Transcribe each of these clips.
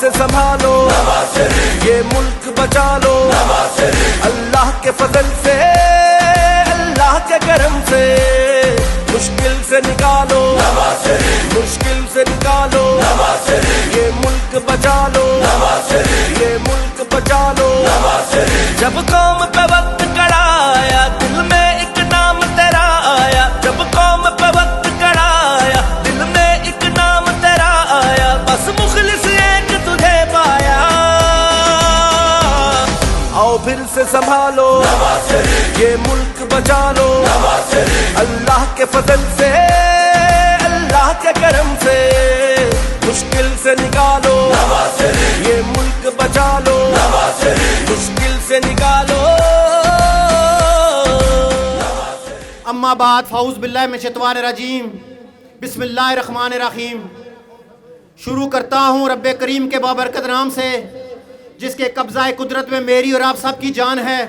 سے سنبھالو یہ ملک بچا لو اللہ کے فضل سے اللہ کے کرم سے مشکل سے نکالو مشکل سے نکالو یہ ملک بچا لو یہ ملک بچا لو جب قوم پہ وقت کڑا آیا دل میں ایک نام تیرا آیا جب قوم پہ وقت کڑا آیا دل میں ایک نام تیرا آیا بس مخلص ایک تجھے پایا آؤ پھر سے سنبھالو یہ ملک بچا لو اللہ کے فضل سے اللہ کے کرم سے مشکل سے نکالو یہ ملک بچا لو مشکل سے نکالو اما بعد فاعوذ باللہ من الشیطان الرجیم بسم اللہ الرحمن الرحیم شروع کرتا ہوں رب کریم کے بابرکت نام سے جس کے قبضہ قدرت میں میری اور آپ سب کی جان ہے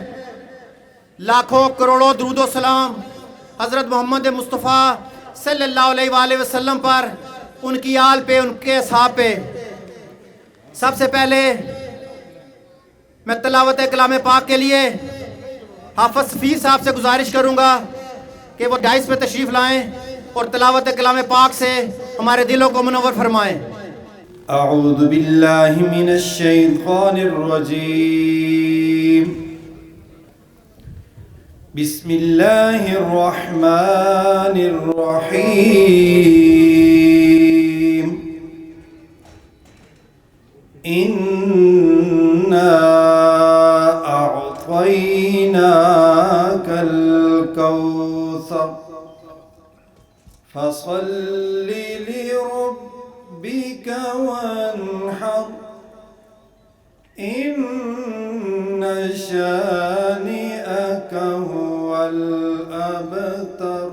لاکھوں کروڑوں درود و سلام حضرت محمد مصطفیٰ صلی اللہ علیہ وآلہ وسلم پر ان کی آل پہ ان کے اصحاب پہ سب سے پہلے میں تلاوت کلام پاک کے لیے حافظ سفیر صاحب سے گزارش کروں گا کہ وہ ڈائس پہ تشریف لائیں اور تلاوت کلام پاک سے ہمارے دلوں کو منور فرمائیں اعوذ باللہ من الشیطان الرجیم بسم اللہ الرحمن الرحیم انا اعطیناک الکوثر فصل لربک وانحر ان شانئک هو الابتر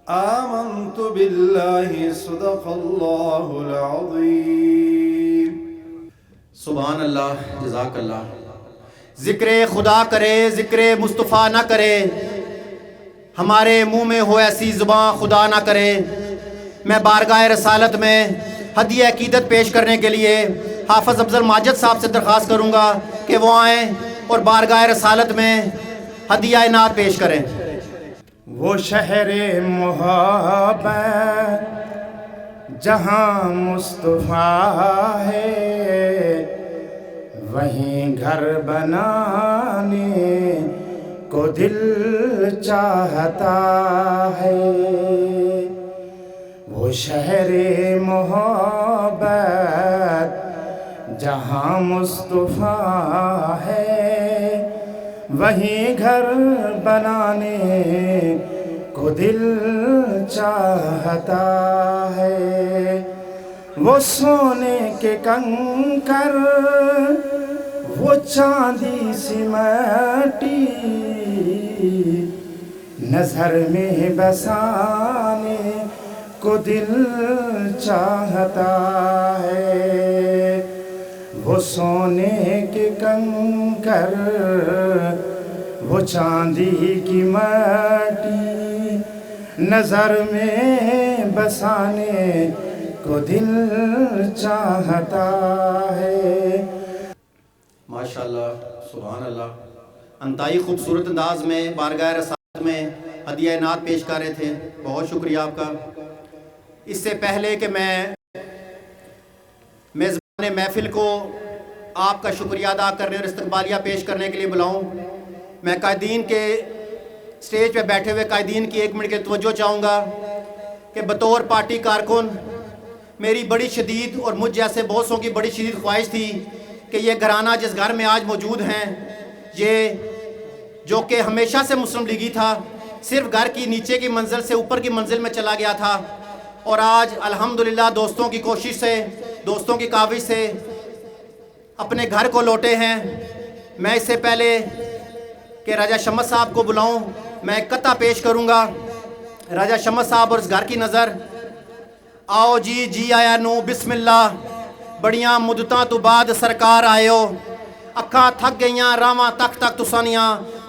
آمنت باللہ صدق اللہ العظیم سبحان اللہ جزاک اللہ ذکر خدا کرے ذکر مصطفیٰ نہ کرے ہمارے منہ میں ہو ایسی زبان خدا نہ کرے میں بارگاہ رسالت میں ہدیہ عقیدت پیش کرنے کے لیے حافظ افضل ماجد صاحب سے درخواست کروں گا کہ وہ آئیں اور بارگاہ رسالت میں ہدیہ انعام پیش کریں وہ شہر محبت جہاں مصطفیٰ ہے وہیں گھر بنانے کو دل چاہتا ہے وہ شہر محبت جہاں مصطفیٰ ہے وہیں گھر بنانے کو دل چاہتا ہے وہ سونے کے کنکر وہ چاندی سی مٹی نظر میں بسانے کو دل چاہتا ہے وہ سونے کے کنکر وہ چاندی کی مٹی نظر میں بسانے کو دل چاہتا ہے ماشاءاللہ سبحان اللہ انتہائی خوبصورت انداز میں بارگاہ رسالت میں ہدیہ انعام پیش کر رہے تھے بہت شکریہ آپ کا اس سے پہلے کہ میں میزبان محفل کو آپ کا شکریہ ادا کرنے اور استقبالیہ پیش کرنے کے لیے بلاؤں میں قائدین کے سٹیج پہ بیٹھے ہوئے قائدین کی ایک منٹ کی توجہ چاہوں گا کہ بطور پارٹی کارکن میری بڑی شدید اور مجھ جیسے بہت سوں کی بڑی شدید خواہش تھی کہ یہ گھرانہ جس گھر میں آج موجود ہیں یہ جو کہ ہمیشہ سے مسلم لیگی تھا صرف گھر کی نیچے کی منزل سے اوپر کی منزل میں چلا گیا تھا اور آج الحمدللہ دوستوں کی کوشش سے دوستوں کی کاوش سے اپنے گھر کو لوٹے ہیں میں اس سے پہلے کہ راجہ شمس صاحب کو بلاؤں میں ایک قطعہ پیش کروں گا راجہ شمس صاحب اور اس گھر کی نظر آؤ جی جی آیا نو بسم اللہ بڑیاں مدتاں تو بعد سرکار آئے ہو اکھاں تھک گئیاں راواں تک تسانیاں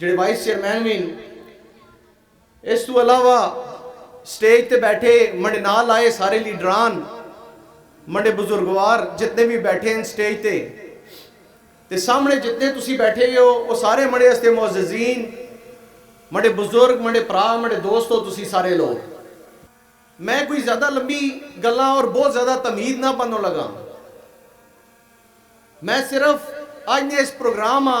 ਜਿਹੜੇ ਵਾਈਸ ਚੇਅਰਮੈਨ ਵੀ। ਇਸ ਤੋਂ ਇਲਾਵਾ ਸਟੇਜ ਤੇ ਬੈਠੇ ਮੰਡੇ ਨਾਲ ਆਏ ਸਾਰੇ ਲੀਡਰਾਨ, ਮੰਡੇ ਬਜ਼ੁਰਗਵਾਰ ਜਿੰਨੇ ਵੀ ਬੈਠੇ ਹਨ ਸਟੇਜ ਤੇ ਸਾਹਮਣੇ ਜਿੰਨੇ ਤੁਸੀਂ ਬੈਠੇ ਹੋ ਉਹ ਸਾਰੇ ਮੰਡੇ ਵਾਸਤੇ ਮੁਅੱਜ਼ਜ਼ੀਨ, ਮੰਡੇ ਬਜ਼ੁਰਗ, ਮੰਡੇ ਭਰਾ, ਮੰਡੇ ਦੋਸਤੋ, ਤੁਸੀਂ ਸਾਰੇ ਲੋਕ। ਮੈਂ ਕੋਈ ਜ਼ਿਆਦਾ ਲੰਬੀ ਗੱਲਾਂ ਔਰ ਬਹੁਤ ਜ਼ਿਆਦਾ ਤਮੀਦ ਨਾ ਬਣਨ ਲਗਾ। ਮੈਂ ਸਿਰਫ ਅੱਜ ਦੇ ਇਸ ਪ੍ਰੋਗਰਾਮ ਆ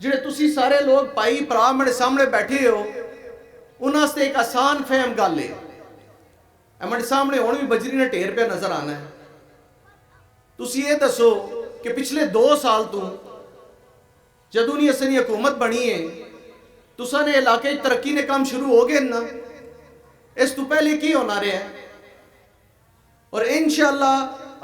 ਜਿਹੜੇ ਤੁਸੀਂ ਸਾਰੇ ਲੋਕ ਭਾਈ ਭਰਾ ਮੇਰੇ ਸਾਹਮਣੇ ਬੈਠੇ ਹੋ ਉਹਨਾਂ ਵਾਸਤੇ ਇੱਕ ਆਸਾਨ ਫਹਿਮ ਗੱਲ ਹੈ। ਇਹ ਮੇਰੇ ਸਾਹਮਣੇ ਹੁਣ ਵੀ ਬਜਰੀ ਨਾਲ ਢੇਰ ਪਿਆ ਨਜ਼ਰ ਆਣਾ ਹੈ। ਤੁਸੀਂ ਇਹ ਦੱਸੋ ਕਿ ਪਿਛਲੇ 2 ਸਾਲ ਤੋਂ ਜਦੋਂ ਦੀ ਅਸਲੀ ਹਕੂਮਤ ਬਣੀ ਹੈ, ਤੁਸਾਂ ਨੇ ਇਲਾਕੇ 'ਚ ਤਰੱਕੀ ਦੇ ਕੰਮ ਸ਼ੁਰੂ ਹੋ ਗਏ ਨਾ, ਇਸ ਤੋਂ ਪਹਿਲੇ ਕੀ ਹੋਣਾ ਰਿਹਾ? ਔਰ ਇਨਸ਼ਾਅੱਲਾ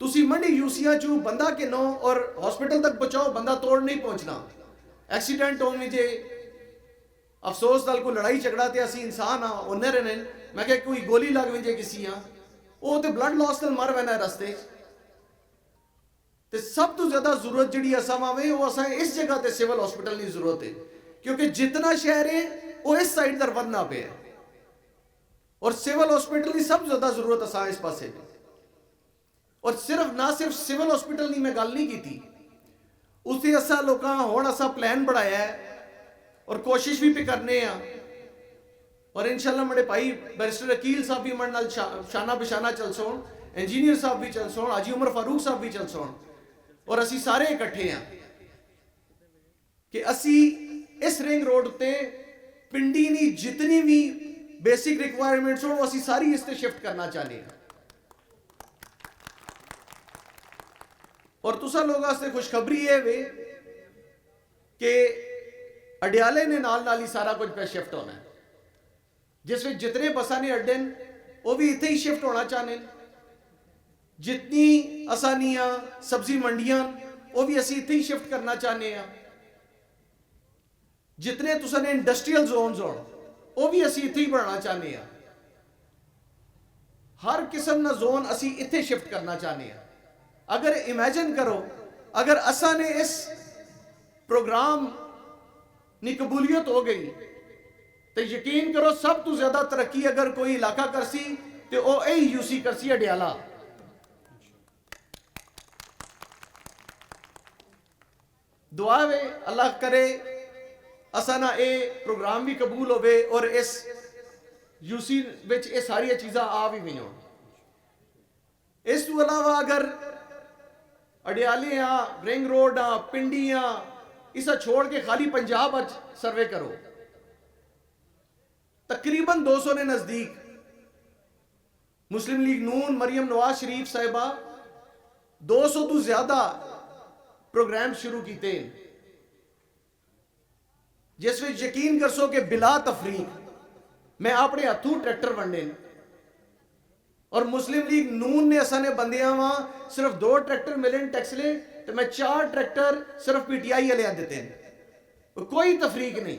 ਤੁਸੀਂ ਮੰਡੀ ਯੂਸੀਆਂ ਚੋਂ ਬੰਦਾ ਕਿਨੋ ਔਰ ਹਸਪੀਟਲ ਤੱਕ ਪਹੁੰਚਾਓ, ਬੰਦਾ ਤੋੜ ਨਹੀਂ ਪਹੁੰਚਣਾ। ਐਕਸੀਡੈਂਟ ਹੋਣ ਵਿੱਚ ਅਫਸੋਸ ਨਾਲ ਕੋਈ ਲੜਾਈ ਝਗੜਾ ਤੇ ਅਸੀਂ ਇਨਸਾਨ ਆ ਉਹਨੇ ਰਹਿਣੇ। ਮੈਂ ਕਿਹਾ ਕੋਈ ਗੋਲੀ ਲੱਗ ਵਜੇ ਕਿਸੇ ਆ ਉਹ ਤੇ ਬਲੱਡ ਲਾਸ ਨਾਲ ਮਰ ਵੈਣਾ ਰਸਤੇ 'ਚ। ਤੇ ਸਭ ਤੋਂ ਜ਼ਿਆਦਾ ਜ਼ਰੂਰਤ ਜਿਹੜੀ ਅਸਾਂ ਆਵੇ ਉਹ ਅਸਾਂ ਇਸ ਜਗ੍ਹਾ ਤੇ ਸਿਵਲ ਹਸਪੀਟਲ ਦੀ ਜ਼ਰੂਰਤ ਹੈ, ਕਿਉਂਕਿ ਜਿਤਨਾ ਸ਼ਹਿਰ ਹੈ ਉਹ ਇਸ ਸਾਈਡ ਦਰ ਵਧਣਾ ਪਿਆ ਔਰ ਸਿਵਲ ਹਸਪੀਟਲ ਦੀ ਸਭ ਤੋਂ ਜ਼ਿਆਦਾ ਜ਼ਰੂਰਤ ਅਸਾਂ ਇਸ ਪਾਸੇ ਦੀ। ਔਰ ਸਿਰਫ ਸਿਵਲ ਹਸਪੀਟਲ ਦੀ ਮੈਂ ਗੱਲ ਨਹੀਂ ਕੀਤੀ, ਉਸੇ ਅਸਾਂ ਲੋਕਾਂ ਹੁਣ ਅਸਾਂ ਪਲਾਨ ਬਣਾਇਆ ਹੈ ਔਰ ਕੋਸ਼ਿਸ਼ ਵੀ ਕਰਨੇ ਆ ਔਰ ਇਨਸ਼ਾਅੱਲਾ ਮੇਰੇ ਭਾਈ ਬੈਰਿਸਟਰ ਅਕੀਲ ਸਾਹਿਬ ਵੀ ਮੇਰੇ ਨਾਲ ਸ਼ਾਨਾ ਬਿਸ਼ਾਨਾ ਚੱਲ ਸੋਣ, ਇੰਜੀਨੀਅਰ ਸਾਹਿਬ ਵੀ ਚੱਲ ਸੋਣ, ਹਾਜੀ ਉਮਰ ਫਾਰੂਕ ਸਾਹਿਬ ਵੀ ਚੱਲ ਸੋਣ ਔਰ ਅਸੀਂ ਸਾਰੇ ਇਕੱਠੇ ਆ ਕਿ ਅਸੀਂ ਇਸ ਰਿੰਗ ਰੋਡ ਉੱਤੇ ਪਿੰਡੀ ਦੀ ਜਿਤਨੀ ਵੀ ਬੇਸਿਕ ਰਿਕੁਆਇਰਮੈਂਟਸ ਹੋਣ ਅਸੀਂ ਸਾਰੀ ਇਸ ਤੇ ਸ਼ਿਫਟ ਕਰਨਾ ਚਾਹੁੰਦੇ ਹਾਂ। ਔਰ ਤੁਸਾਂ ਲੋਕਾਂ ਵਾਸਤੇ ਖੁਸ਼ਖਬਰੀ ਇਹ ਵੇ ਕਿ ਅਡਿਆਲੇ ਨੇ ਨਾਲ ਹੀ ਸਾਰਾ ਕੁਝ ਪੈ ਸ਼ਿਫਟ ਹੋਣਾ ਹੈ, ਜਿਸ ਵਿੱਚ ਜਿਤਨੇ ਬੱਸਾਂ ਨੇ ਅੱਡੇ ਉਹ ਵੀ ਇੱਥੇ ਹੀ ਸ਼ਿਫਟ ਹੋਣਾ ਚਾਹੁੰਦੇ ਨੇ। ਜਿਤਨੀ ਆਸਾਨੀਆਂ ਸਬਜ਼ੀ ਮੰਡੀਆਂ ਉਹ ਵੀ ਅਸੀਂ ਇੱਥੇ ਹੀ ਸ਼ਿਫਟ ਕਰਨਾ ਚਾਹੁੰਦੇ ਹਾਂ। ਜਿਤਨੇ ਤੁਸਾਂ ਨੇ ਇੰਡਸਟਰੀਅਲ ਜ਼ੋਨਸ ਹੋਣ ਉਹ ਵੀ ਅਸੀਂ ਇੱਥੇ ਹੀ ਬਣਾਉਣਾ ਚਾਹੁੰਦੇ ਹਾਂ। ਹਰ ਕਿਸਮ ਦਾ ਜ਼ੋਨ ਅਸੀਂ ਇੱਥੇ ਸ਼ਿਫਟ ਕਰਨਾ ਚਾਹੁੰਦੇ ਹਾਂ। ਅਗਰ ਇਮੇਜਿਨ ਕਰੋ ਅਗਰ ਅਸਾਂ ਨੇ ਇਸ ਪ੍ਰੋਗਰਾਮ ਨੀ ਕਬੂਲੀਅਤ ਹੋ ਗਈ ਤੇ ਯਕੀਨ ਕਰੋ ਸਭ ਤੋਂ ਜ਼ਿਆਦਾ ਤਰੱਕੀ ਅਗਰ ਕੋਈ ਇਲਾਕਾ ਕਰਸੀ ਤੇ ਉਹ ਇਹ ਯੂਸੀ ਕਰਸੀ ਅਡਿਆਲਾ। ਦੁਆ ਵੇ ਅੱਲਾਹ ਕਰੇ ਅਸਾਂ ਨਾ ਇਹ ਪ੍ਰੋਗਰਾਮ ਵੀ ਕਬੂਲ ਹੋਵੇ ਔਰ ਇਸ ਯੂਸੀ ਵਿੱਚ ਇਹ ਸਾਰੀਆਂ ਚੀਜ਼ਾਂ ਆ ਵੀ ਹੋਈਆਂ। ਇਸ ਤੋਂ ਇਲਾਵਾ ਅਗਰ ਅਡਿਆਲੀਆਂ, ਰਿੰਗ ਰੋਡਾਂ, ਪਿੰਡੀਆਂ ਇਸਾ ਛੋੜ ਕੇ ਖਾਲੀ ਪੰਜਾਬ ਅੱਜ ਸਰਵੇ ਕਰੋ, ਤਕਰੀਬਨ 200 ਨੇ ਨਜ਼ਦੀਕ ਮੁਸਲਿਮ ਲੀਗ ਨੂਨ ਮਰੀਮ ਨਵਾਜ਼ ਸ਼ਰੀਫ ਸਾਹਿਬਾ 200 ਤੋਂ ਜ਼ਿਆਦਾ ਪ੍ਰੋਗਰਾਮ ਸ਼ੁਰੂ ਕੀਤੇ ਜਿਸ ਵਿੱਚ ਯਕੀਨ ਕਰ ਸੋ ਕਿ ਬਿਲਾ ਤਫਰੀਕ ਮੈਂ ਆਪਣੇ ਹੱਥੋਂ ਟਰੈਕਟਰ ਵੰਡੇ ਔਰ ਮੁਸਲਿਮ ਲੀਗ ਨੂਨ ਨੇ ਅਸਾਂ ਨੇ ਬੰਦਿਆਂ ਵਾ ਸਿਰਫ 2 ਟਰੈਕਟਰ ਮਿਲੇ ਟੈਕਸ ਲੈ ਤੇ ਮੈਂ 4 ਟਰੈਕਟਰ ਸਿਰਫ ਪੀਟੀਆਈ ਵਾਲੇ ਦਿੱਤੇ ਨੇ। ਕੋਈ ਤਫਰੀਕ ਨਹੀਂ,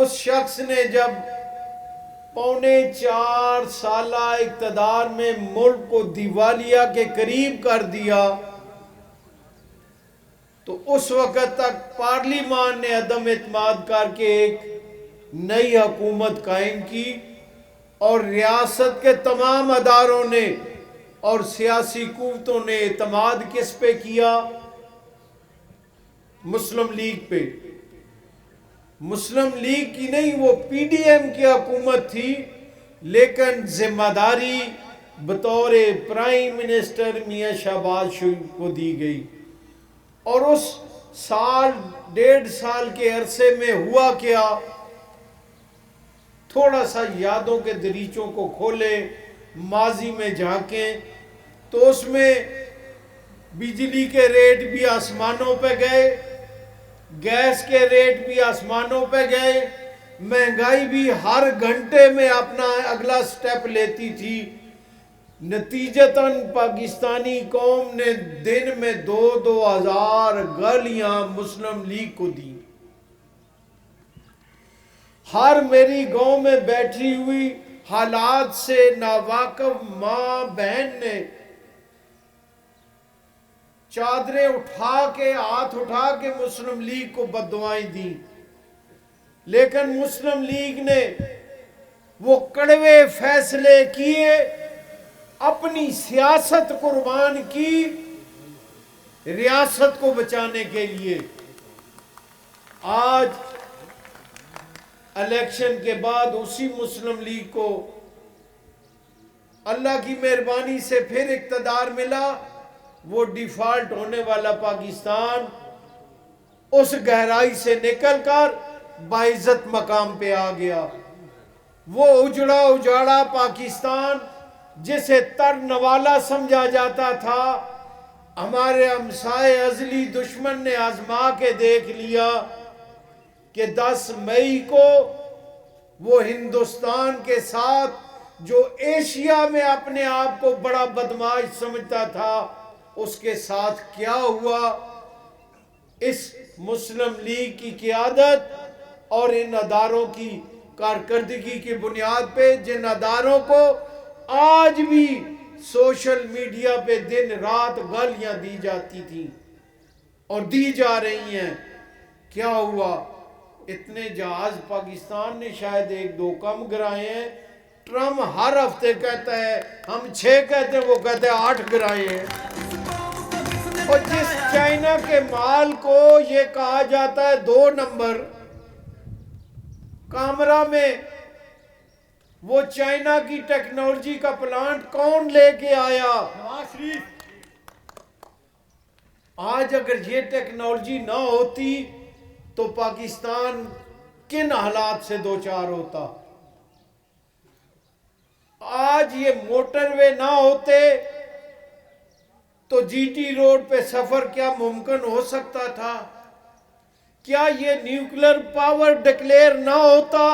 اس شخص نے جب 4.25 سالہ اقتدار میں ملک کو دیوالیہ کے قریب کر دیا تو اس وقت تک پارلیمان نے عدم اعتماد کر کے ایک نئی حکومت قائم کی اور ریاست کے تمام اداروں نے اور سیاسی قوتوں نے اعتماد کس پہ کیا؟ مسلم لیگ پہ۔ مسلم لیگ کی نہیں، وہ پی ڈی ایم کی حکومت تھی، لیکن ذمہ داری بطور پرائم منسٹر میاں شہباز شریف کو دی گئی۔ اور اس 1.5 سال کے عرصے میں ہوا کیا؟ تھوڑا سا یادوں کے دریچوں کو کھولیں، ماضی میں جھانکیں تو اس میں بجلی کے ریٹ بھی آسمانوں پہ گئے، گیس کے ریٹ بھی آسمانوں پہ گئے، مہنگائی بھی ہر گھنٹے میں اپنا اگلا سٹیپ لیتی تھی۔ نتیجتاً پاکستانی قوم نے دن میں 2,000 گالیاں مسلم لیگ کو دی۔ ہر میری گاؤں میں بیٹھی ہوئی حالات سے ناواقف ماں بہن نے چادریں اٹھا کے، ہاتھ اٹھا کے مسلم لیگ کو بددعائیں دیں، لیکن مسلم لیگ نے وہ کڑوے فیصلے کیے، اپنی سیاست قربان کی ریاست کو بچانے کے لیے۔ آج الیکشن کے بعد اسی مسلم لیگ کو اللہ کی مہربانی سے پھر اقتدار ملا، وہ ڈیفالٹ ہونے والا پاکستان اس گہرائی سے نکل کر باعزت مقام پہ آ گیا۔ وہ اجڑا اجاڑا پاکستان جسے تر نوالا سمجھا جاتا تھا، ہمارے ہمسائے ازلی دشمن نے آزما کے دیکھ لیا کہ 10 مئی کو وہ ہندوستان کے ساتھ جو ایشیا میں اپنے آپ کو بڑا بدمعاش سمجھتا تھا، اس کے ساتھ کیا ہوا؟ اس مسلم لیگ کی قیادت اور ان اداروں کی کارکردگی کی بنیاد پہ، جن اداروں کو آج بھی سوشل میڈیا پہ دن رات گالیاں دی جاتی تھیں اور دی جا رہی ہیں، کیا ہوا؟ اتنے جہاز پاکستان نے شاید 1-2 کم گرائے ہیں۔ ٹرمپ ہر ہفتے کہتا ہے ہم 6 کہتے ہیں، وہ کہتے ہیں 8 گرائے ہیں۔ اور جس چائنا کے مال کو یہ کہا جاتا ہے 2 نمبر، کامرا میں وہ چائنا کی ٹیکنالوجی کا پلانٹ کون لے کے آیا؟ نواز شریف۔ آج اگر یہ ٹیکنالوجی نہ ہوتی تو پاکستان کن حالات سے دوچار ہوتا؟ آج یہ موٹر وے نہ ہوتے تو جی ٹی روڈ پہ سفر کیا ممکن ہو سکتا تھا؟ کیا یہ نیوکلر پاور ڈکلیئر نہ ہوتا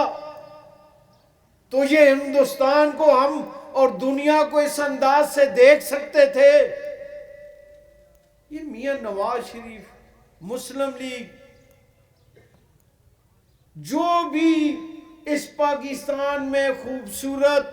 تو یہ ہندوستان کو ہم اور دنیا کو اس انداز سے دیکھ سکتے تھے؟ یہ میاں نواز شریف، مسلم لیگ، جو بھی اس پاکستان میں خوبصورت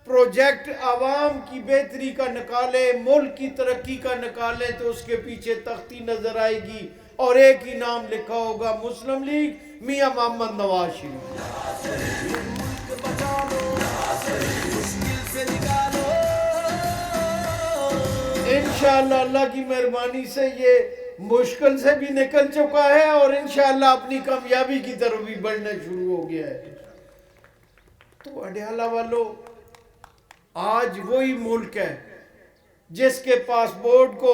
پروجیکٹ عوام کی بہتری کا نکالے، ملک کی ترقی کا نکالے، تو اس کے پیچھے تختی نظر آئے گی اور ایک ہی نام لکھا ہوگا، مسلم لیگ، میاں محمد نواز شریف۔ انشاءاللہ اللہ کی مہربانی سے یہ مشکل سے بھی نکل چکا ہے اور انشاءاللہ اپنی کامیابی کی طرف بھی بڑھنا شروع ہو گیا ہے۔ تو اڈیالہ والو، آج وہی ملک ہے جس کے پاسپورٹ کو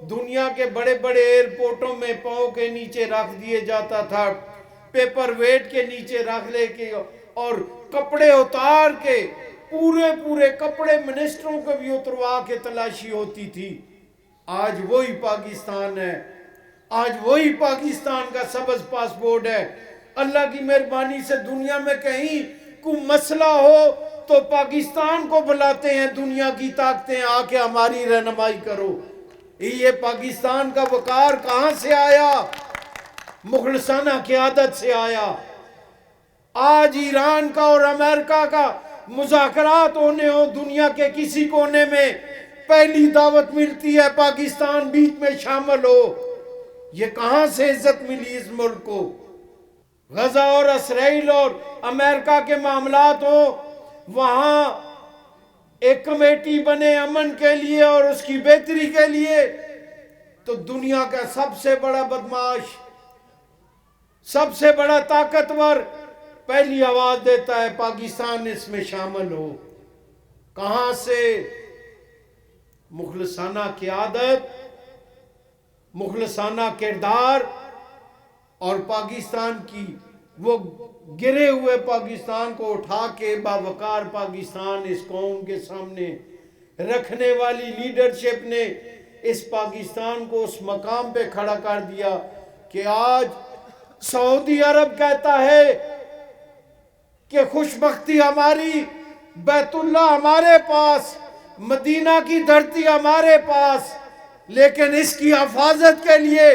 دنیا کے بڑے بڑے ایئرپورٹوں میں پاؤں کے نیچے رکھ دیے جاتا تھا، پیپر ویٹ کے نیچے رکھ لے کے، اور کپڑے اتار کے پورے کپڑے منسٹروں کو بھی اتروا کے تلاشی ہوتی تھی۔ آج وہی پاکستان ہے، آج وہی پاکستان کا سبز پاسپورٹ ہے۔ اللہ کی مہربانی سے دنیا میں کہیں کوئی مسئلہ ہو تو پاکستان کو بلاتے ہیں دنیا کی طاقتیں، آ کے ہماری رہنمائی کرو۔ یہ پاکستان کا وقار کہاں سے آیا؟ مخلصانہ قیادت سے آیا۔ آج ایران کا اور امریکہ کا مذاکرات ہونے ہو دنیا کے کسی کونے میں، پہلی دعوت ملتی ہے پاکستان بیچ میں شامل ہو۔ یہ کہاں سے عزت ملی اس ملک کو؟ غزہ اور اسرائیل اور امریکہ کے معاملات ہوں، وہاں ایک کمیٹی بنے امن کے لیے اور اس کی بہتری کے لیے، تو دنیا کا سب سے بڑا بدماش، سب سے بڑا طاقتور پہلی آواز دیتا ہے پاکستان اس میں شامل ہو۔ کہاں سے؟ مخلصانہ قیادت، مخلصانہ کردار، اور پاکستان کی وہ گرے ہوئے پاکستان کو اٹھا کے باوقار پاکستان اس قوم کے سامنے رکھنے والی لیڈرشپ نے اس پاکستان کو اس مقام پہ کھڑا کر دیا کہ آج سعودی عرب کہتا ہے کہ خوش بختی ہماری، بیت اللہ ہمارے پاس، مدینہ کی دھرتی ہمارے پاس، لیکن اس کی حفاظت کے لیے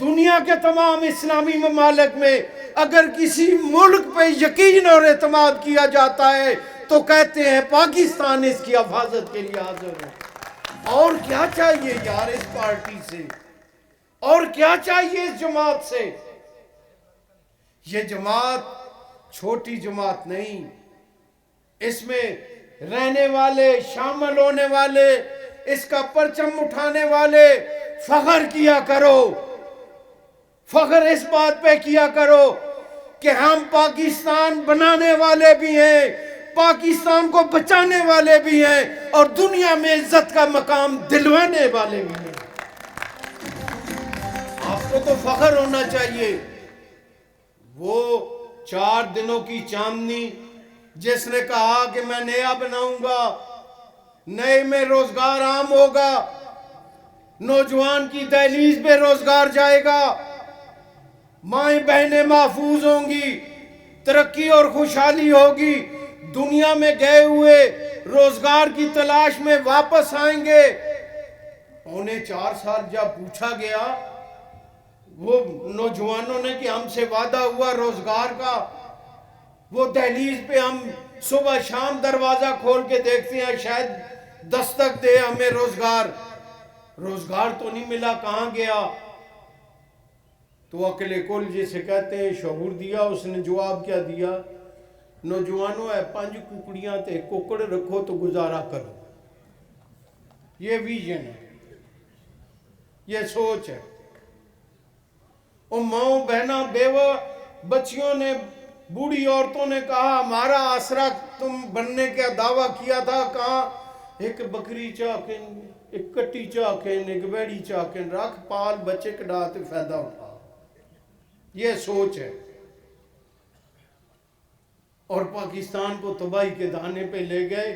دنیا کے تمام اسلامی ممالک میں اگر کسی ملک پہ یقین اور اعتماد کیا جاتا ہے تو کہتے ہیں پاکستان اس کی حفاظت کے لیے حاضر ہے۔ اور کیا چاہیے یار اس پارٹی سے؟ اور کیا چاہیے اس جماعت سے؟ یہ جماعت چھوٹی جماعت نہیں، اس میں رہنے والے، شامل ہونے والے، اس کا پرچم اٹھانے والے فخر کیا کرو، فخر اس بات پہ کیا کرو کہ ہم پاکستان بنانے والے بھی ہیں، پاکستان کو بچانے والے بھی ہیں، اور دنیا میں عزت کا مقام دلوانے والے بھی ہیں۔ آپ کو تو فخر ہونا چاہیے۔ وہ 4 دنوں کی چاندنی جس نے کہا کہ میں نیا بناؤں گا، نئے میں روزگار عام ہوگا، نوجوان کی دہلیز پہ روزگار جائے گا، مائیں بہنیں محفوظ ہوں گی، ترقی اور خوشحالی ہوگی، دنیا میں گئے ہوئے روزگار کی تلاش میں واپس آئیں گے۔ 4.25 سال جب پوچھا گیا وہ نوجوانوں نے کہ ہم سے وعدہ ہوا روزگار کا، وہ دہلیز پہ ہم صبح شام دروازہ کھول کے دیکھتے ہیں شاید دستک دے ہمیں روزگار تو نہیں ملا، کہاں گیا؟ تو عقل کل جسے کہتے ہیں شعور دیا۔ اس نے جواب کیا دیا؟ نوجوانوں 5 ککڑیاں تے ککڑ رکھو تو گزارا کرو۔ یہ ویژن ہے، یہ سوچ ہے۔ اور ماؤں بہنوں بیوہ بچیوں نے، بوڑھی عورتوں نے کہا ہمارا آسرا تم بننے کا دعویٰ کیا تھا، کہاں؟ ایک بکری چاکن، ایک کٹی چاکن، ایک بیڑی چاکن، رکھ پال بچے کڈاتے فائدہ اٹھا۔ یہ سوچ ہے، اور پاکستان کو تباہی کے دانے پہ لے گئے۔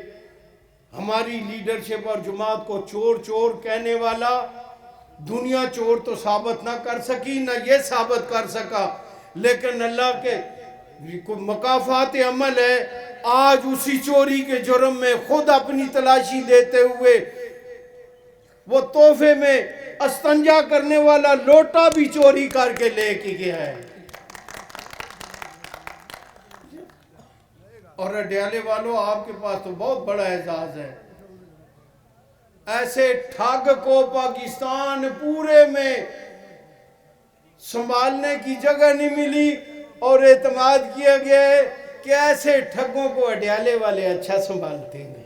ہماری لیڈرشپ اور جماعت کو چور چور کہنے والا دنیا چور تو ثابت نہ کر سکی، نہ یہ ثابت کر سکا، لیکن اللہ کے مکافات عمل ہے، آج اسی چوری کے جرم میں خود اپنی تلاشی دیتے ہوئے وہ تحفے میں استنجا کرنے والا لوٹا بھی چوری کر کے لے کے گیا ہے۔ اور اڈیالے والوں آپ کے پاس تو بہت بڑا اعزاز ہے، ایسے ٹھگ کو پاکستان پورے میں سنبھالنے کی جگہ نہیں ملی، اور اعتماد کیا گیا ہے کہ ایسے ٹھگوں کو اڈیالے والے اچھا سنبھالتے ہیں۔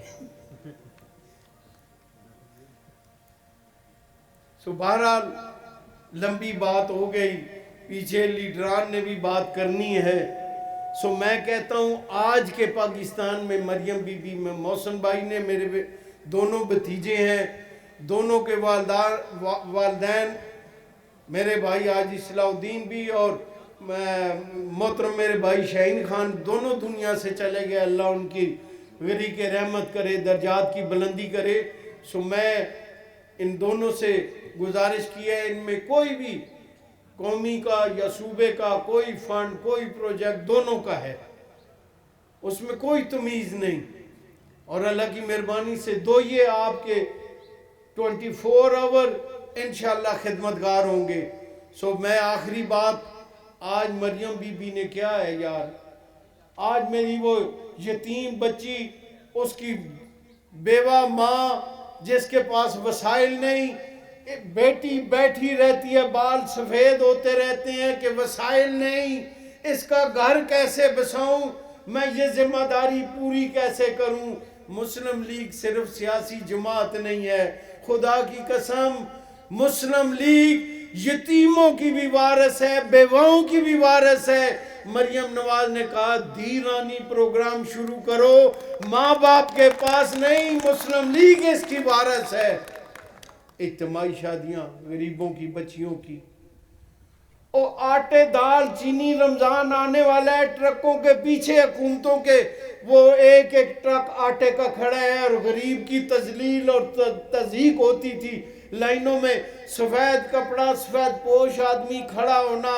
بہرحال لمبی بات ہو گئی، پیچھے لیڈران نے بھی بات کرنی ہے۔ میں کہتا ہوں آج کے پاکستان میں مریم بی بی میں محسن بھائی نے، میرے دونوں بھتیجے ہیں، دونوں کے والدین میرے بھائی حاجی صلاح الدین بھی اور محترم میرے بھائی شاہین خان دونوں دنیا سے چلے گئے، اللہ ان کی غریق رحمت کرے، درجات کی بلندی کرے۔ میں ان دونوں سے گزارش کی ہے، ان میں کوئی بھی قومی کا یا صوبے کا کوئی فنڈ، کوئی پروجیکٹ دونوں کا ہے، اس میں کوئی تمیز نہیں، اور اللہ کی مہربانی سے یہ آپ کے 24 آور انشاءاللہ خدمتگار ہوں گے۔ میں آخری بات، آج مریم بی بی نے کیا ہے یار، آج میری وہ یتیم بچی، اس کی بیوہ ماں جس کے پاس وسائل نہیں، بیٹی بیٹھی رہتی ہے، بال سفید ہوتے رہتے ہیں کہ وسائل نہیں، اس کا گھر کیسے بساؤں، میں یہ ذمہ داری پوری کیسے کروں۔ مسلم لیگ صرف سیاسی جماعت نہیں ہے، خدا کی قسم مسلم لیگ یتیموں کی بھی وارث ہے، بیواؤں کی بھی وارث ہے۔ مریم نواز نے کہا دیرانی پروگرام شروع کرو، ماں باپ کے پاس نہیں، مسلم لیگ اس کی وارث ہے۔ اجتماعی شادیاں غریبوں کی بچیوں کی، او آٹے دال چینی رمضان آنے والا ہے، ٹرکوں کے پیچھے حکومتوں کے وہ ایک ایک ٹرک آٹے کا کھڑا ہے، اور غریب کی تذلیل اور تضحیک ہوتی تھی لائنوں میں۔ سفید کپڑا سفید پوش آدمی کھڑا ہونا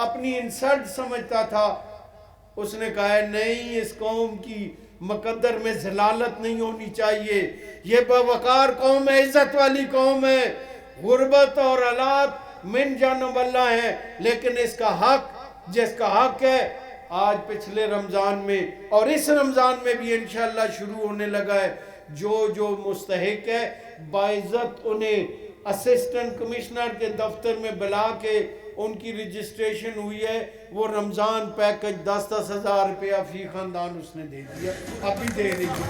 اپنی انسلٹ سمجھتا تھا۔ اس نے کہا ہے نہیں، اس قوم کی مقدر میں ذلالت نہیں ہونی چاہیے، یہ باوقار قوم ہے، عزت والی قوم ہے، غربت اور حالات من جانب اللہ ہے، لیکن اس کا حق جس کا حق ہے آج پچھلے رمضان میں اور اس رمضان میں بھی انشاءاللہ شروع ہونے لگا ہے۔ جو مستحق ہے باعزت انہیں اسسٹنٹ کمشنر کے دفتر میں بلا کے ان کی رجسٹریشن ہوئی ہے، وہ رمضان پیکج 10-10 ہزار روپیہ فی خاندان اس نے دے دیا، ابھی دے رہی ہے۔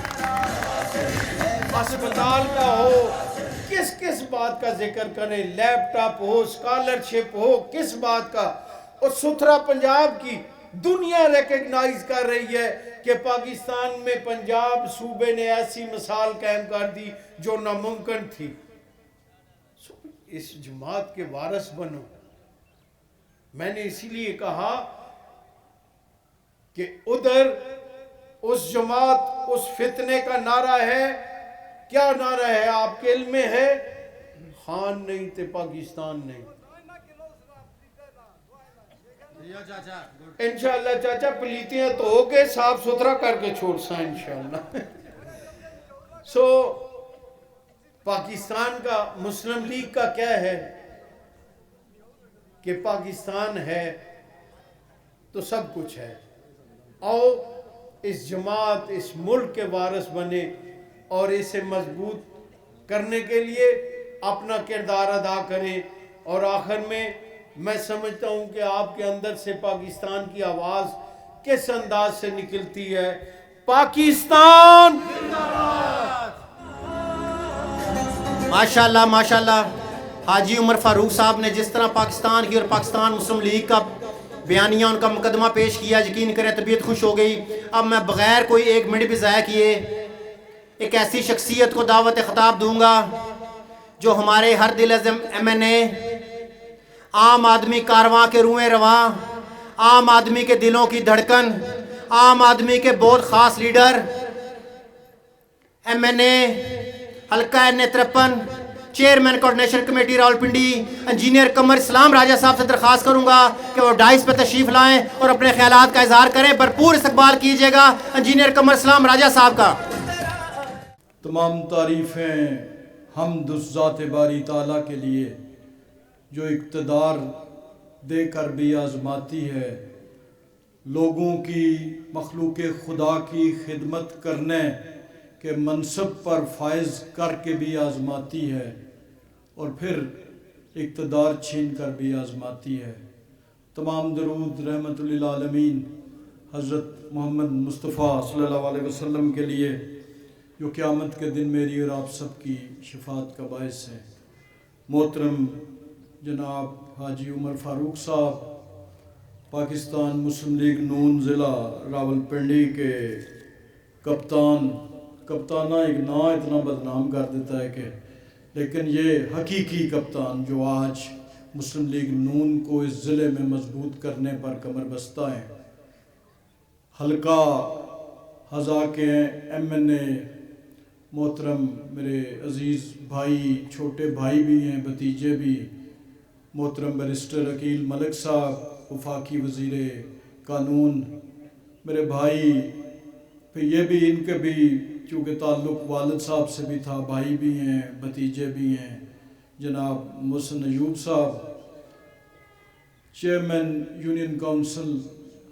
اسپتال کا ہو، کس بات کا ذکر کریں، لیپ ٹاپ ہو، سکالرشپ ہو، کس بات کا۔ اور ستھرا پنجاب کی دنیا ریکگنائز کر رہی ہے کہ پاکستان میں پنجاب صوبے نے ایسی مثال قائم کر دی جو ناممکن تھی۔ اس جماعت کے وارث بنو۔ میں نے اسی لیے کہا کہ ادھر اس جماعت اس فتنے کا نعرہ ہے، کیا نعرہ ہے آپ کے علم میں ہے؟ خان نہیں تے پاکستان نہیں۔ انشاءاللہ چاچا پلیتیاں تو ہو کے صاف ستھرا کر کے چھوڑ سا انشاءاللہ۔ پاکستان کا مسلم لیگ کا کیا ہے کہ پاکستان ہے تو سب کچھ ہے۔ آؤ اس جماعت اس ملک کے وارث بنے اور اسے مضبوط کرنے کے لیے اپنا کردار ادا کریں۔ اور آخر میں میں سمجھتا ہوں کہ آپ کے اندر سے پاکستان کی آواز کس انداز سے نکلتی ہے، پاکستان ماشاءاللہ ماشاءاللہ۔ حاجی عمر فاروق صاحب نے جس طرح پاکستان کی اور پاکستان مسلم لیگ کا بیانیہ ان کا مقدمہ پیش کیا، یقین کریں طبیعت خوش ہو گئی۔ اب میں بغیر کوئی ایک منٹ بھی ضائع کیے ایک ایسی شخصیت کو دعوت خطاب دوں گا جو ہمارے ہر دل عزم MNA، عام آدمی کارواں کے روئیں رواں، عام آدمی کے دلوں کی دھڑکن، عام آدمی کے بہت خاص لیڈر، MNA حلقہ N53 chairman coordination committee Rawalpindi engineer Qamar Islam Raja Sahib سے درخواست کروں گا کہ وہ ڈائس پہ تشریف لائیں اور اپنے خیالات کا اظہار کریں۔ بھرپور استقبال کیجیے گا انجینئر قمر اسلام راجہ صاحب کا۔ تمام تعریفیں حمد اس ذات باری تعالیٰ کے لیے جو اقتدار دے کر بھی آزماتی ہے، لوگوں کی مخلوق خدا کی خدمت کرنے کے منصب پر فائز کر کے بھی آزماتی ہے، اور پھر اقتدار چھین کر بھی آزماتی ہے۔ تمام درود رحمت للعالمین حضرت محمد مصطفیٰ صلی اللہ علیہ وسلم کے لیے جو قیامت کے دن میری اور آپ سب کی شفاعت کا باعث ہے۔ محترم جناب حاجی عمر فاروق صاحب، پاکستان مسلم لیگ نون ضلع راولپنڈی کے کپتانہ ایک نام اتنا بدنام کر دیتا ہے کہ، لیکن یہ حقیقی کپتان جو آج مسلم لیگ نون کو اس ضلع میں مضبوط کرنے پر کمر بستہ ہیں، حلقہ ہزا کے MNA محترم میرے عزیز بھائی، چھوٹے بھائی بھی ہیں، بھتیجے بھی، محترم بیرسٹر عقیل ملک صاحب وفاقی وزیر قانون، میرے بھائی، پھر یہ بھی ان کے بھی چونکہ تعلق والد صاحب سے بھی تھا، بھائی بھی ہیں، بھتیجے بھی ہیں، جناب محسن ایوب صاحب چیئرمین یونین کونسل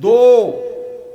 2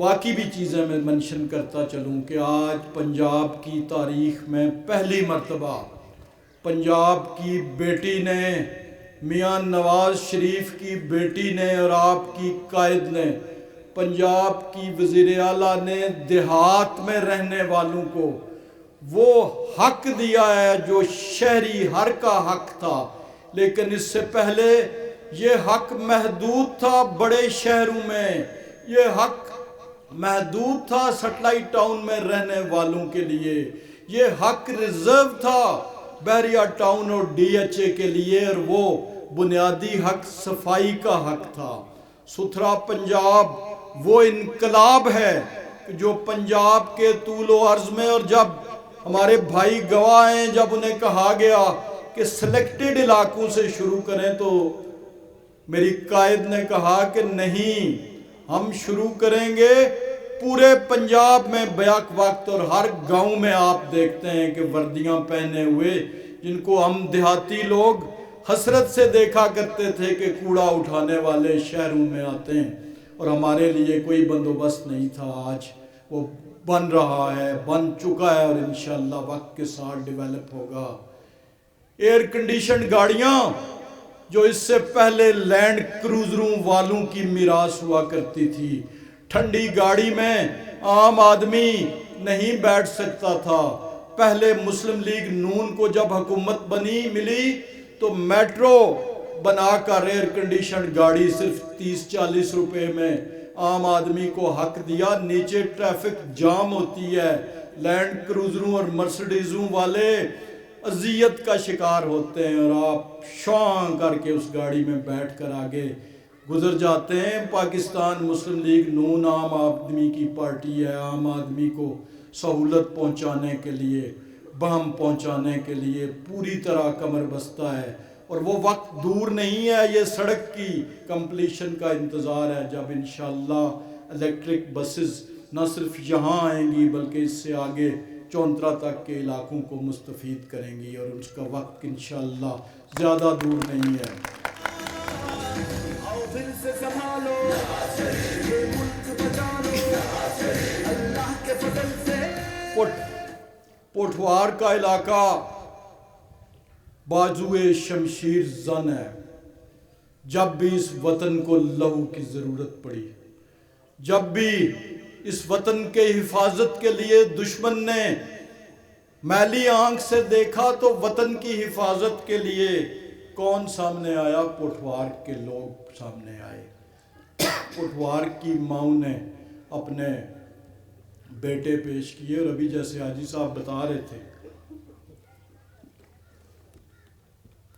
باقی بھی چیزیں میں منشن کرتا چلوں کہ آج پنجاب کی تاریخ میں پہلی مرتبہ پنجاب کی بیٹی نے، میاں نواز شریف کی بیٹی نے اور آپ کی قائد نے، پنجاب کی وزیر اعلیٰ نے دیہات میں رہنے والوں کو وہ حق دیا ہے جو شہری ہر کا حق تھا، لیکن اس سے پہلے یہ حق محدود تھا بڑے شہروں میں، یہ حق محدود تھا سیٹلائٹ ٹاؤن میں رہنے والوں کے لیے، یہ حق ریزرو تھا بحریہ ٹاؤن اور ڈی ایچ اے کے لیے، اور وہ بنیادی حق صفائی کا حق تھا۔ ستھرا پنجاب وہ انقلاب ہے جو پنجاب کے طول و عرض میں، اور جب ہمارے بھائی گواہ ہیں، جب انہیں کہا گیا کہ سلیکٹڈ علاقوں سے شروع کریں تو میری قائد نے کہا کہ نہیں، ہم شروع کریں گے پورے پنجاب میں بیک وقت، اور ہر گاؤں میں آپ دیکھتے ہیں کہ وردیاں پہنے ہوئے، جن کو ہم دیہاتی لوگ حسرت سے دیکھا کرتے تھے کہ کوڑا اٹھانے والے شہروں میں آتے ہیں، اور ہمارے لیے کوئی بندوبست نہیں تھا۔ آج وہ بن رہا ہے، بن چکا ہے، اور انشاءاللہ وقت کے ساتھ ڈیولپ ہوگا۔ ایئر کنڈیشن گاڑیاں جو اس سے پہلے لینڈ کروزروں والوں کی میراث ہوا کرتی تھی، ٹھنڈی گاڑی میں عام آدمی نہیں بیٹھ سکتا تھا۔ پہلے مسلم لیگ نون کو جب حکومت ملی تو میٹرو بنا کر ایئر کنڈیشن گاڑی صرف 30-40 روپے میں عام آدمی کو حق دیا۔ نیچے ٹریفک جام ہوتی ہے، لینڈ کروزروں اور مرسڈیزوں والے اذیت کا شکار ہوتے ہیں، اور آپ شان کر کے اس گاڑی میں بیٹھ کر آگے گزر جاتے ہیں۔ پاکستان مسلم لیگ نون عام آدمی کی پارٹی ہے، عام آدمی کو سہولت پہنچانے کے لیے، بہم پہنچانے کے لیے پوری طرح کمر بستہ ہے، اور وہ وقت دور نہیں ہے۔ یہ سڑک کی کمپلیشن کا انتظار ہے جب انشاءاللہ الیکٹرک بسز نہ صرف یہاں آئیں گی بلکہ اس سے آگے چونترا تک کے علاقوں کو مستفید کریں گی، اور اس کا وقت انشاءاللہ زیادہ دور نہیں ہے۔ آؤ دل سے سنبھالو، یہ ملک بچا لو، اللہ کے فضل سے۔ پوٹھوار کا علاقہ بازوئے شمشیر زن ہے۔ جب بھی اس وطن کو لہو کی ضرورت پڑی، جب بھی اس وطن کے حفاظت کے لیے دشمن نے میلی آنکھ سے دیکھا تو وطن کی حفاظت کے لیے کون سامنے آیا؟ پوٹھوار کے لوگ سامنے آئے۔ پوٹھوار کی ماؤں نے اپنے بیٹے پیش کیے، اور ابھی جیسے حاجی صاحب بتا رہے تھے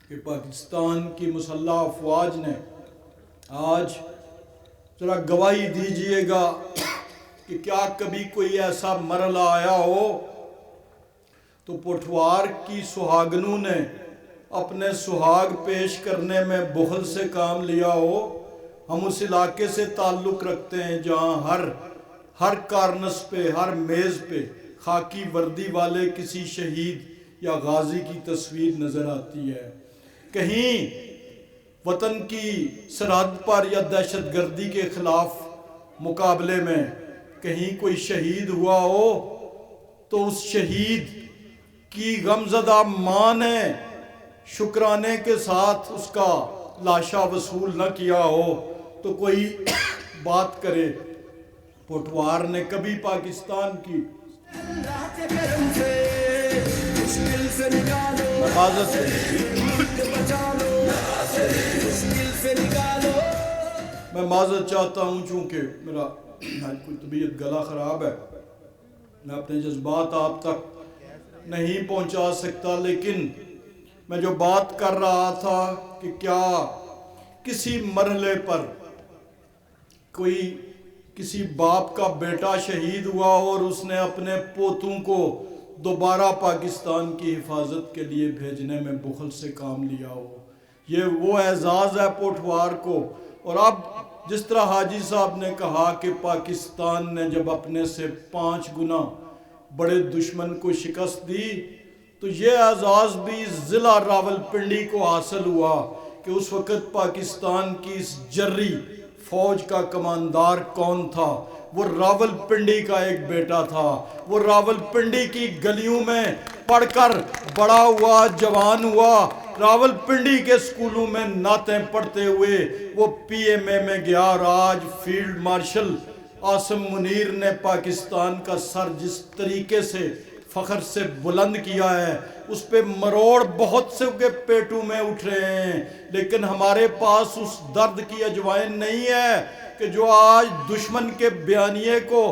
کہ پاکستان کی مسلح افواج نے آج ذرا گواہی دیجئے گا کہ کیا کبھی کوئی ایسا مرحلہ آیا ہو تو پوٹھوار کی سہاگنوں نے اپنے سہاگ پیش کرنے میں بخل سے کام لیا ہو۔ ہم اس علاقے سے تعلق رکھتے ہیں جہاں ہر کارنس پہ، ہر میز پہ خاکی وردی والے کسی شہید یا غازی کی تصویر نظر آتی ہے۔ کہیں وطن کی سرحد پر یا دہشت گردی کے خلاف مقابلے میں کہیں کوئی شہید ہوا ہو تو اس شہید کی غمزدہ ماں نے شکرانے کے ساتھ اس کا لاشا وصول نہ کیا ہو تو کوئی بات کرے۔ پوٹھوار نے کبھی پاکستان کی اللہ کے کرم سے مشکل سے نکالو، حفاظت بچا لو، مشکل سے نکالو۔ میں معذرت چاہتا ہوں چونکہ میرا کوئی طبیعت گلا خراب ہے، میں اپنے جذبات آپ تک نہیں پہنچا سکتا، لیکن میں جو بات کر رہا تھا کہ کیا کسی مرحلے پر کوئی کسی باپ کا بیٹا شہید ہوا ہو اور اس نے اپنے پوتوں کو دوبارہ پاکستان کی حفاظت کے لیے بھیجنے میں بخل سے کام لیا ہو۔ یہ وہ اعزاز ہے پوٹھوار کو۔ اور اب جس طرح حاجی صاحب نے کہا کہ پاکستان نے جب اپنے سے 5 گنا بڑے دشمن کو شکست دی تو یہ اعزاز بھی ضلع راولپنڈی کو حاصل ہوا کہ اس وقت پاکستان کی اس جری فوج کا کماندار کون تھا؟ وہ راولپنڈی کا ایک بیٹا تھا، وہ راولپنڈی کی گلیوں میں پڑھ کر بڑا ہوا، جوان ہوا، راولپنڈی کے سکولوں میں نعتیں پڑھتے ہوئے وہ پی ایم اے میں گیا، اور آج فیلڈ مارشل عاصم منیر نے پاکستان کا سر جس طریقے سے فخر سے بلند کیا ہے، اس پہ مروڑ بہت سے کے پیٹوں میں اٹھ رہے ہیں، لیکن ہمارے پاس اس درد کی اجوائن نہیں ہے کہ جو آج دشمن کے بیانیے کو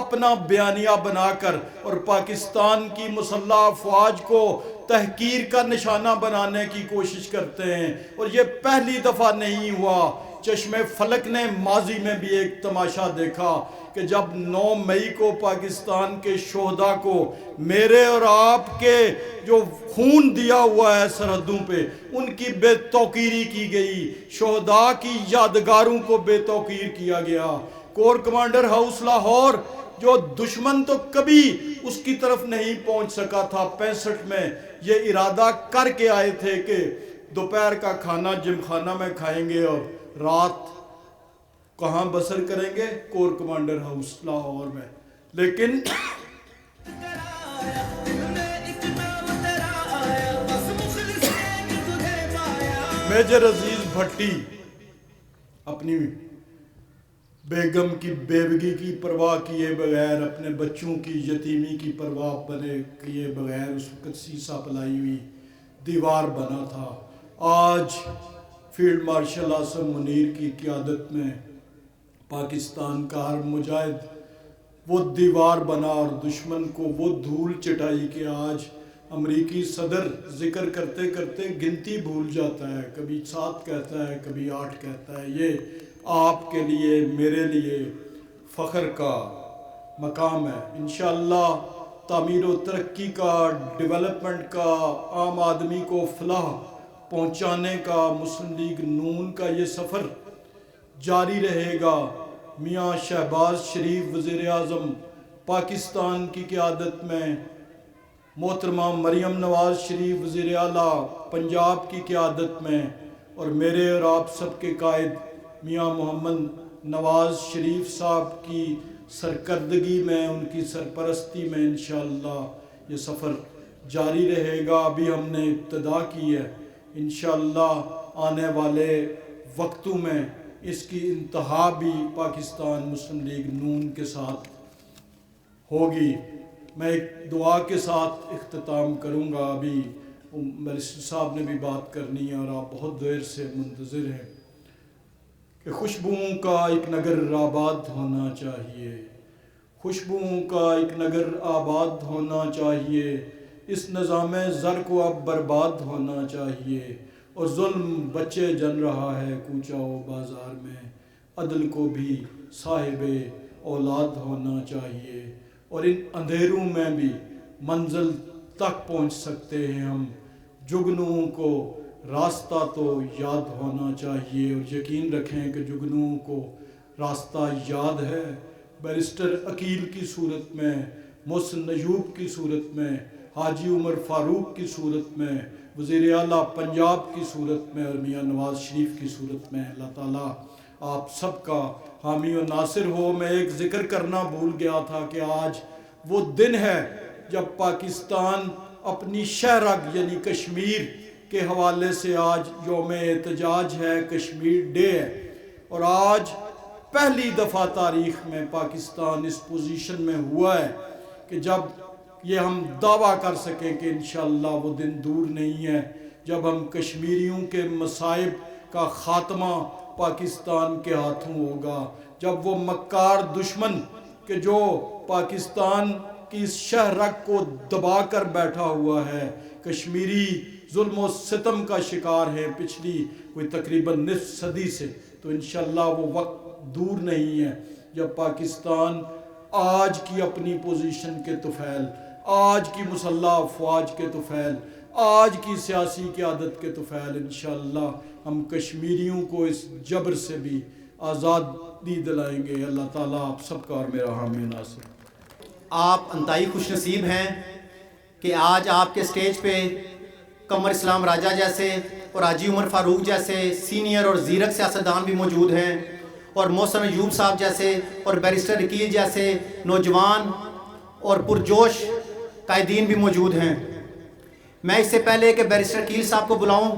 اپنا بیانیہ بنا کر اور پاکستان کی مسلح افواج کو تحقیر کا نشانہ بنانے کی کوشش کرتے ہیں۔ اور یہ پہلی دفعہ نہیں ہوا، چشم فلک نے ماضی میں بھی ایک تماشا دیکھا کہ جب 9 مئی کو پاکستان کے شہداء کو میرے اور آپ کے جو خون دیا ہوا ہے سرحدوں پہ، ان کی بے توقیری کی گئی، شہداء کی یادگاروں کو بے توقیر کیا گیا۔ کور کمانڈر ہاؤس لاہور جو دشمن تو کبھی اس کی طرف نہیں پہنچ سکا تھا، 65 میں یہ ارادہ کر کے آئے تھے کہ دوپہر کا کھانا جم خانہ میں کھائیں گے اور رات کہاں بسر کریں گے؟ کور کمانڈر ہاؤس لاہور میں۔ لیکن میجر عزیز بھٹی اپنی بیگم کی بیوگی کی پرواہ کیے بغیر، اپنے بچوں کی یتیمی کی پرواہ کیے بغیر اس وقت سیسا پلائی ہوئی دیوار بنا تھا۔ آج فیلڈ مارشل عاصم منیر کی قیادت میں پاکستان کا ہر مجاہد وہ دیوار بنا اور دشمن کو وہ دھول چٹائی کہ آج امریکی صدر ذکر کرتے کرتے گنتی بھول جاتا ہے، کبھی 7 کہتا ہے، کبھی 8 کہتا ہے۔ یہ آپ کے لیے، میرے لیے فخر کا مقام ہے۔ انشاءاللہ تعمیر و ترقی کا، ڈیولپمنٹ کا، عام آدمی کو فلاح پہنچانے کا، مسلم لیگ نون کا یہ سفر جاری رہے گا۔ میاں شہباز شریف وزیر اعظم پاکستان کی قیادت میں، محترمہ مریم نواز شریف وزیر اعلیٰ پنجاب کی قیادت میں، اور میرے اور آپ سب کے قائد میاں محمد نواز شریف صاحب کی سرکردگی میں، ان کی سرپرستی میں انشاءاللہ یہ سفر جاری رہے گا۔ ابھی ہم نے ابتدا کی ہے، انشاءاللہ آنے والے وقتوں میں اس کی انتہا بھی پاکستان مسلم لیگ نون کے ساتھ ہوگی۔ میں ایک دعا کے ساتھ اختتام کروں گا۔ ابھی بیرسٹر صاحب نے بھی بات کرنی ہے اور آپ بہت دیر سے منتظر ہیں کہ خوشبوؤں کا ایک نگر آباد ہونا چاہیے، خوشبوؤں کا ایک نگر آباد ہونا چاہیے، اس نظام زر کو اب برباد ہونا چاہیے، اور ظلم بچے جن رہا ہے کوچہ و بازار میں، عدل کو بھی صاحب اولاد ہونا چاہیے، اور ان اندھیروں میں بھی منزل تک پہنچ سکتے ہیں ہم۔ جگنوں کو راستہ تو یاد ہونا چاہیے، اور یقین رکھیں کہ جگنوں کو راستہ یاد ہے۔ بیرسٹر عقیل کی صورت میں، محسن ایوب کی صورت میں، حاجی عمر فاروق کی صورت میں، وزیر اعلیٰ پنجاب کی صورت میں، اور میاں نواز شریف کی صورت میں، اللہ تعالیٰ آپ سب کا حامی و ناصر ہو۔ میں ایک ذکر کرنا بھول گیا تھا کہ آج وہ دن ہے جب پاکستان اپنی شہرگ یعنی کشمیر کے حوالے سے آج یوم احتجاج ہے، کشمیر ڈے ہے، اور آج پہلی دفعہ تاریخ میں پاکستان اس پوزیشن میں ہوا ہے کہ جب یہ ہم دعویٰ کر سکیں کہ انشاءاللہ وہ دن دور نہیں ہے جب ہم کشمیریوں کے مصائب کا خاتمہ پاکستان کے ہاتھوں ہوگا، جب وہ مکار دشمن کہ جو پاکستان کی اس شہرگ کو دبا کر بیٹھا ہوا ہے، کشمیری ظلم و ستم کا شکار ہے پچھلی کوئی تقریباً نصف صدی سے، تو انشاءاللہ وہ وقت دور نہیں ہے جب پاکستان آج کی اپنی پوزیشن کے طفیل، آج کی مسلح افواج کے طفیل، آج کی سیاسی قیادت کے طفیل، انشاءاللہ ہم کشمیریوں کو اس جبر سے بھی آزادی دلائیں گے۔ اللہ تعالیٰ آپ سب کا اور میرا حامی ناصر۔ آپ انتہائی خوش نصیب ہیں کہ آج آپ کے سٹیج پہ قمر اسلام راجہ جیسے اور حاجی عمر فاروق جیسے سینئر اور زیرک سیاستدان بھی موجود ہیں، اور محسن ایوب صاحب جیسے اور بیرسٹر عقیل جیسے نوجوان اور پرجوش قائدین بھی موجود ہیں۔ میں اس سے پہلے کہ بیرسٹر عقیل صاحب کو بلاؤں،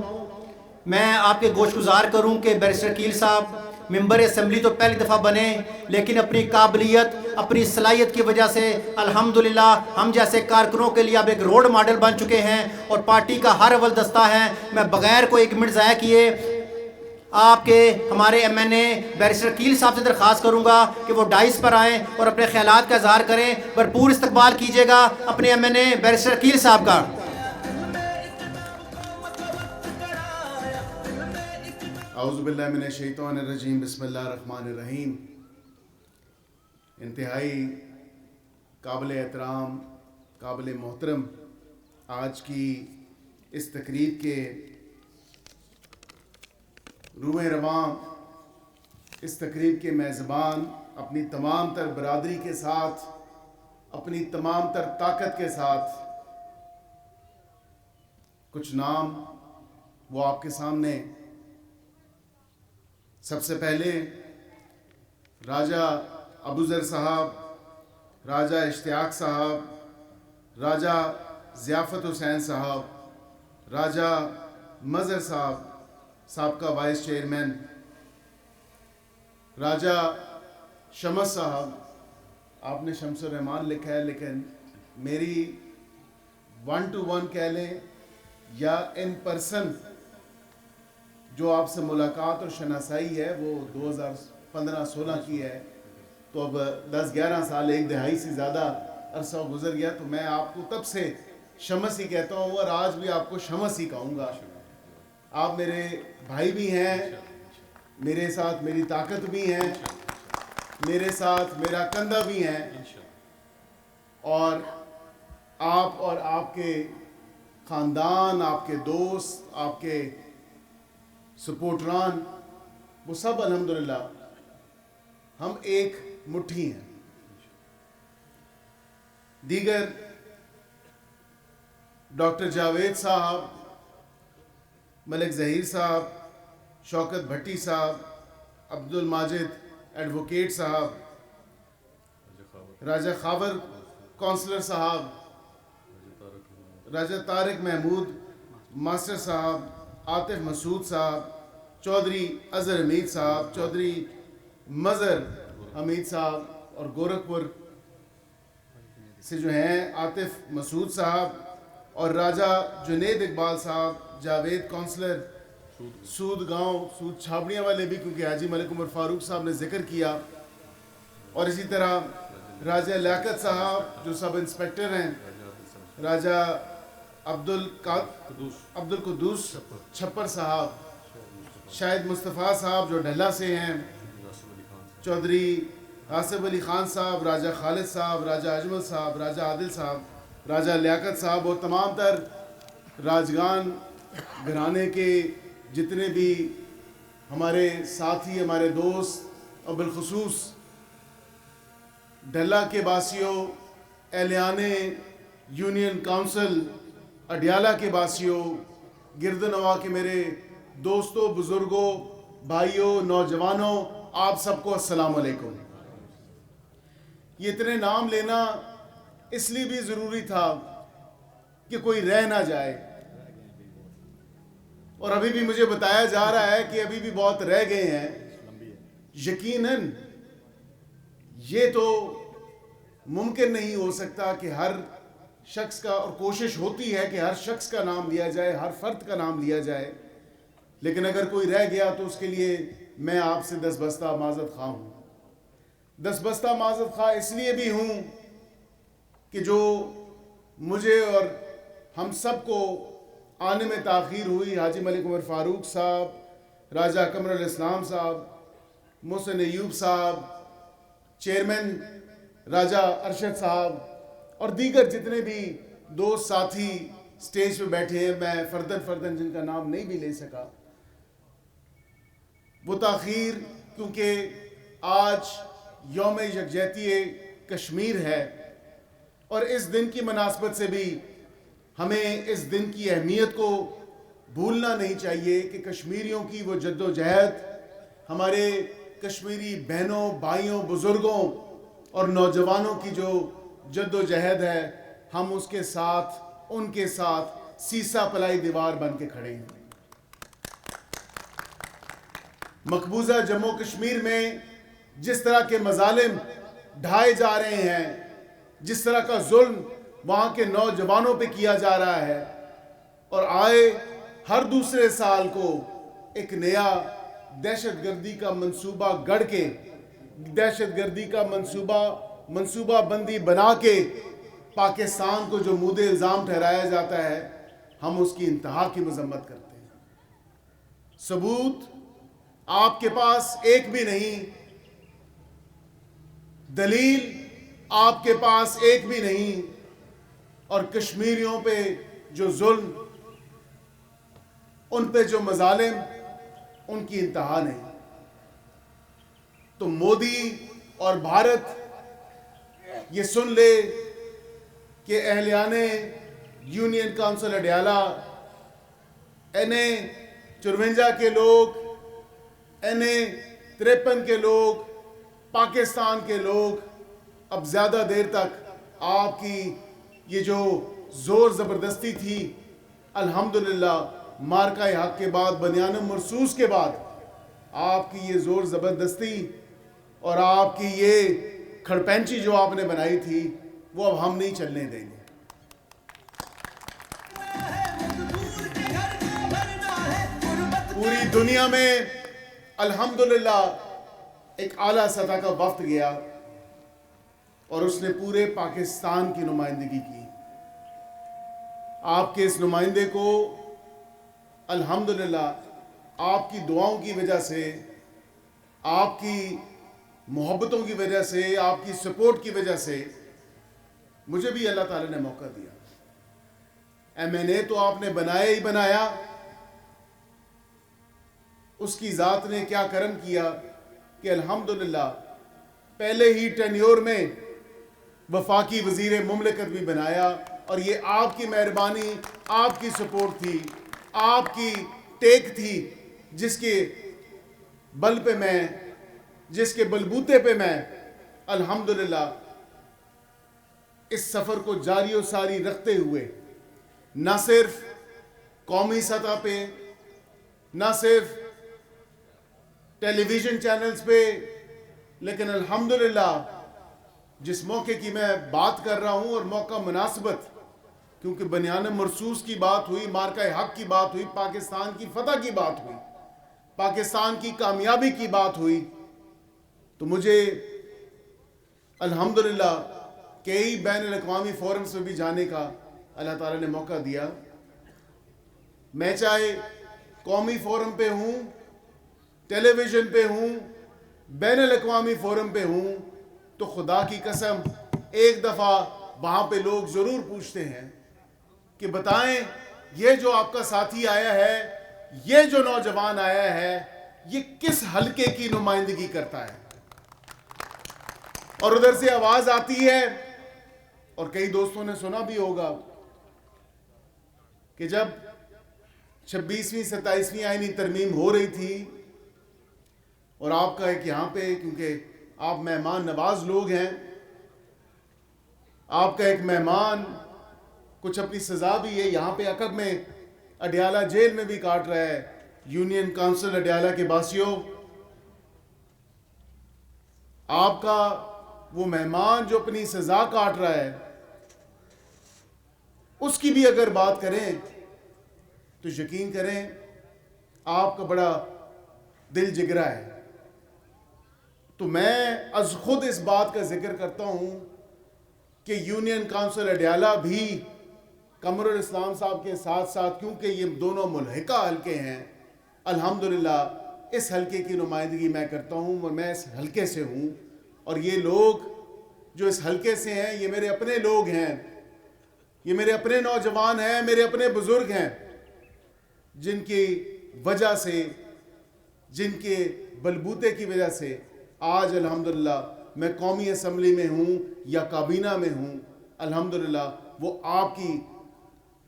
میں آپ کے گوش گزار کروں کہ بیرسٹر عقیل صاحب ممبر اسمبلی تو پہلی دفعہ بنے، لیکن اپنی قابلیت، اپنی صلاحیت کی وجہ سے الحمدللہ ہم جیسے کارکنوں کے لیے اب ایک رول ماڈل بن چکے ہیں اور پارٹی کا ہر اول دستہ ہے۔ میں بغیر کوئی 1 منٹ ضائع کیے آپ کے ہمارے ایم این اے بیرسٹر عقیل صاحب سے درخواست کروں گا کہ وہ ڈائس پر آئیں اور اپنے خیالات کا اظہار کریں۔ بھرپور استقبال کیجیے گا اپنے ایم این اے بیرسٹر عقیل صاحب کا۔ اعوذ باللہ من الشیطان الرجیم، بسم اللہ الرحمن الرحیم۔ انتہائی قابل احترام، قابل محترم آج کی اس تقریب کے روح رواں، اس تقریب کے میزبان، اپنی تمام تر برادری کے ساتھ، اپنی تمام تر طاقت کے ساتھ کچھ نام وہ آپ کے سامنے۔ سب سے پہلے راجہ ابوذر صاحب، راجہ اشتیاق صاحب، راجہ ضیافت حسین صاحب، راجہ مظہر صاحب سابقہ وائس چیئرمین، راجہ شمس صاحب، آپ نے شمس الرحمان لکھا ہے لیکن میری 1 to 1 کہہ لیں یا ان پرسن جو آپ سے ملاقات اور شناسائی ہے وہ 2015-16 کی ہے، تو اب 10-11 سال، 1 دہائی سے زیادہ عرصہ گزر گیا، تو میں آپ کو تب سے شمس ہی کہتا ہوں اور آج بھی آپ کو شمس ہی کہوں گا۔ آپ میرے بھائی بھی ہیں، میرے ساتھ میری طاقت بھی ہیں، میرے ساتھ میرا کندھا بھی ہیں، اور آپ کے خاندان، آپ کے دوست، آپ کے سپورٹران، وہ سب الحمدللہ ہم ایک مٹھی ہیں۔ دیگر ڈاکٹر جاوید صاحب، ملک ظہیر صاحب، شوکت بھٹی صاحب، عبد الماجد ایڈوکیٹ صاحب، راجہ خاور کونسلر صاحب، راجہ طارق محمود ماسٹر صاحب، عاطف مسعود صاحب، چودھری اظہر حمید صاحب، چودھری مظہر حمید صاحب، اور گورکھپور سے جو ہیں عاطف مسعود صاحب، اور راجہ جنید اقبال صاحب، جاوید کونسلر سود گاؤں، سود چھابڑیاں والے بھی، کیونکہ حاجی ملک عمر فاروق صاحب نے ذکر کیا، اور اسی طرح راجہ لیاقت صاحب جو سب انسپیکٹر ہیں، راجہ عبد القدوس چھپر صاحب، شاہد مصطفیٰ صاحب جو ڈھلا سے ہیں، چودھری آصف علی خان صاحب، راجہ خالد صاحب، راجہ اجمل صاحب، راجہ عادل صاحب، راجہ لیاقت صاحب، اور تمام تر راجگان گھرانے کے جتنے بھی ہمارے ساتھی، ہمارے دوست، اور بالخصوص ڈھلا کے باسیوں، اہلیان یونین کونسل اڈیالہ کے باسیوں، گردنواں کے میرے دوستوں، بزرگوں، بھائیوں، نوجوانوں، آپ سب کو السلام علیکم۔ یہ اتنے نام لینا اس لیے بھی ضروری تھا کہ کوئی رہ نہ جائے، اور ابھی بھی مجھے بتایا جا رہا ہے کہ ابھی بھی بہت رہ گئے ہیں۔ یقیناً یہ تو ممکن نہیں ہو سکتا کہ ہر شخص کا، اور کوشش ہوتی ہے کہ ہر شخص کا نام لیا جائے، ہر فرد کا نام لیا جائے، لیکن اگر کوئی رہ گیا تو اس کے لیے میں آپ سے دستبستہ معذرت خواہ ہوں۔ دستبستہ معذرت خواہ اس لیے بھی ہوں کہ جو مجھے اور ہم سب کو آنے میں تاخیر ہوئی، حاجی ملک عمر فاروق صاحب، راجہ قمر الاسلام صاحب، محسن ایوب صاحب، چیئرمین راجہ ارشد صاحب، اور دیگر جتنے بھی دوست ساتھی سٹیج پہ بیٹھے ہیں، میں فردن جن کا نام نہیں بھی لے سکا، وہ تاخیر کیونکہ آج یوم یکجہتی کشمیر ہے، اور اس دن کی مناسبت سے بھی ہمیں اس دن کی اہمیت کو بھولنا نہیں چاہیے کہ کشمیریوں کی وہ جد و جہد، ہمارے کشمیری بہنوں بھائیوں بزرگوں اور نوجوانوں کی جو جدوجہد ہے ہم اس کے ساتھ ان کے ساتھ سیسا پلائی دیوار بن کے کھڑے ہیں۔ مقبوضہ جموں کشمیر میں جس طرح کے مظالم ڈھائے جا رہے ہیں، جس طرح کا ظلم وہاں کے نوجوانوں پہ کیا جا رہا ہے، اور آئے ہر دوسرے سال کو ایک نیا دہشت گردی کا منصوبہ گڑھ کے، دہشت گردی کا منصوبہ بندی بنا کے پاکستان کو جو مود الزام ٹھہرایا جاتا ہے، ہم اس کی انتہا کی مذمت کرتے ہیں۔ ثبوت آپ کے پاس ایک بھی نہیں، دلیل آپ کے پاس ایک بھی نہیں، اور کشمیریوں پہ جو ظلم، ان پہ جو مظالم، ان کی انتہا نہیں۔ تو مودی اور بھارت یہ سن لے کہ اہلیان یونین کونسل اڈیالہ، این اے 54 کے لوگ، این اے 53 کے لوگ، پاکستان کے لوگ اب زیادہ دیر تک آپ کی یہ جو زور زبردستی تھی، الحمدللہ مارکہ حق کے بعد، بنیان مرصوص کے بعد، آپ کی یہ زور زبردستی اور آپ کی یہ کھڑپینچی جو آپ نے بنائی تھی، وہ اب ہم نہیں چلنے دیں گے۔ پوری دنیا میں الحمدللہ ایک اعلیٰ سطح کا وفد گیا اور اس نے پورے پاکستان کی نمائندگی کی۔ آپ کے اس نمائندے کو الحمدللہ آپ کی دعاؤں کی وجہ سے، آپ کی محبتوں کی وجہ سے، آپ کی سپورٹ کی وجہ سے مجھے بھی اللہ تعالیٰ نے موقع دیا۔ ایم این اے تو آپ نے بنایا ہی بنایا، اس کی ذات نے کیا کرم کیا کہ الحمدللہ پہلے ہی ٹینیور میں وفاقی وزیر مملکت بھی بنایا، اور یہ آپ کی مہربانی، آپ کی سپورٹ تھی، آپ کی ٹیک تھی، جس کے بل پہ میں، جس کے بلبوتے پہ میں الحمدللہ اس سفر کو جاری و ساری رکھتے ہوئے نہ صرف قومی سطح پہ، نہ صرف ٹیلی ویژن چینلز پہ، لیکن الحمدللہ جس موقع کی میں بات کر رہا ہوں، اور موقع مناسبت، کیونکہ بنیان مرصوص کی بات ہوئی، مارکہ حق کی بات ہوئی، پاکستان کی فتح کی بات ہوئی، پاکستان کی کامیابی کی بات ہوئی، تو مجھے الحمدللہ کئی بین الاقوامی فورمز میں بھی جانے کا اللہ تعالیٰ نے موقع دیا۔ میں چاہے قومی فورم پہ ہوں، ٹیلی ویژن پہ ہوں، بین الاقوامی فورم پہ ہوں، تو خدا کی قسم ایک دفعہ وہاں پہ لوگ ضرور پوچھتے ہیں کہ بتائیں یہ جو آپ کا ساتھی آیا ہے، یہ جو نوجوان آیا ہے، یہ کس حلقے کی نمائندگی کرتا ہے؟ اور ادھر سے آواز آتی ہے، اور کئی دوستوں نے سنا بھی ہوگا کہ جب 26ویں 27ویں آئینی ترمیم ہو رہی تھی، اور آپ کا ایک یہاں پہ، کیونکہ آپ مہمان نواز لوگ ہیں، آپ کا ایک مہمان کچھ اپنی سزا بھی ہے یہاں پہ عقب میں اڈیالہ جیل میں بھی کاٹ رہا ہے۔ یونین کونسل اڈیالہ کے باسیوں، آپ کا وہ مہمان جو اپنی سزا کاٹ رہا ہے، اس کی بھی اگر بات کریں تو یقین کریں آپ کا بڑا دل جگرا ہے۔ تو میں از خود اس بات کا ذکر کرتا ہوں کہ یونین کونسل اڈیالہ بھی قمر الاسلام صاحب کے ساتھ ساتھ، کیونکہ یہ دونوں ملحقہ حلقے ہیں، الحمدللہ اس حلقے کی نمائندگی میں کرتا ہوں، اور میں اس حلقے سے ہوں، اور یہ لوگ جو اس حلقے سے ہیں یہ میرے اپنے لوگ ہیں، یہ میرے اپنے نوجوان ہیں، میرے اپنے بزرگ ہیں، جن کی وجہ سے، جن کے بلبوتے کی وجہ سے آج الحمدللہ میں قومی اسمبلی میں ہوں یا کابینہ میں ہوں، الحمدللہ وہ آپ کی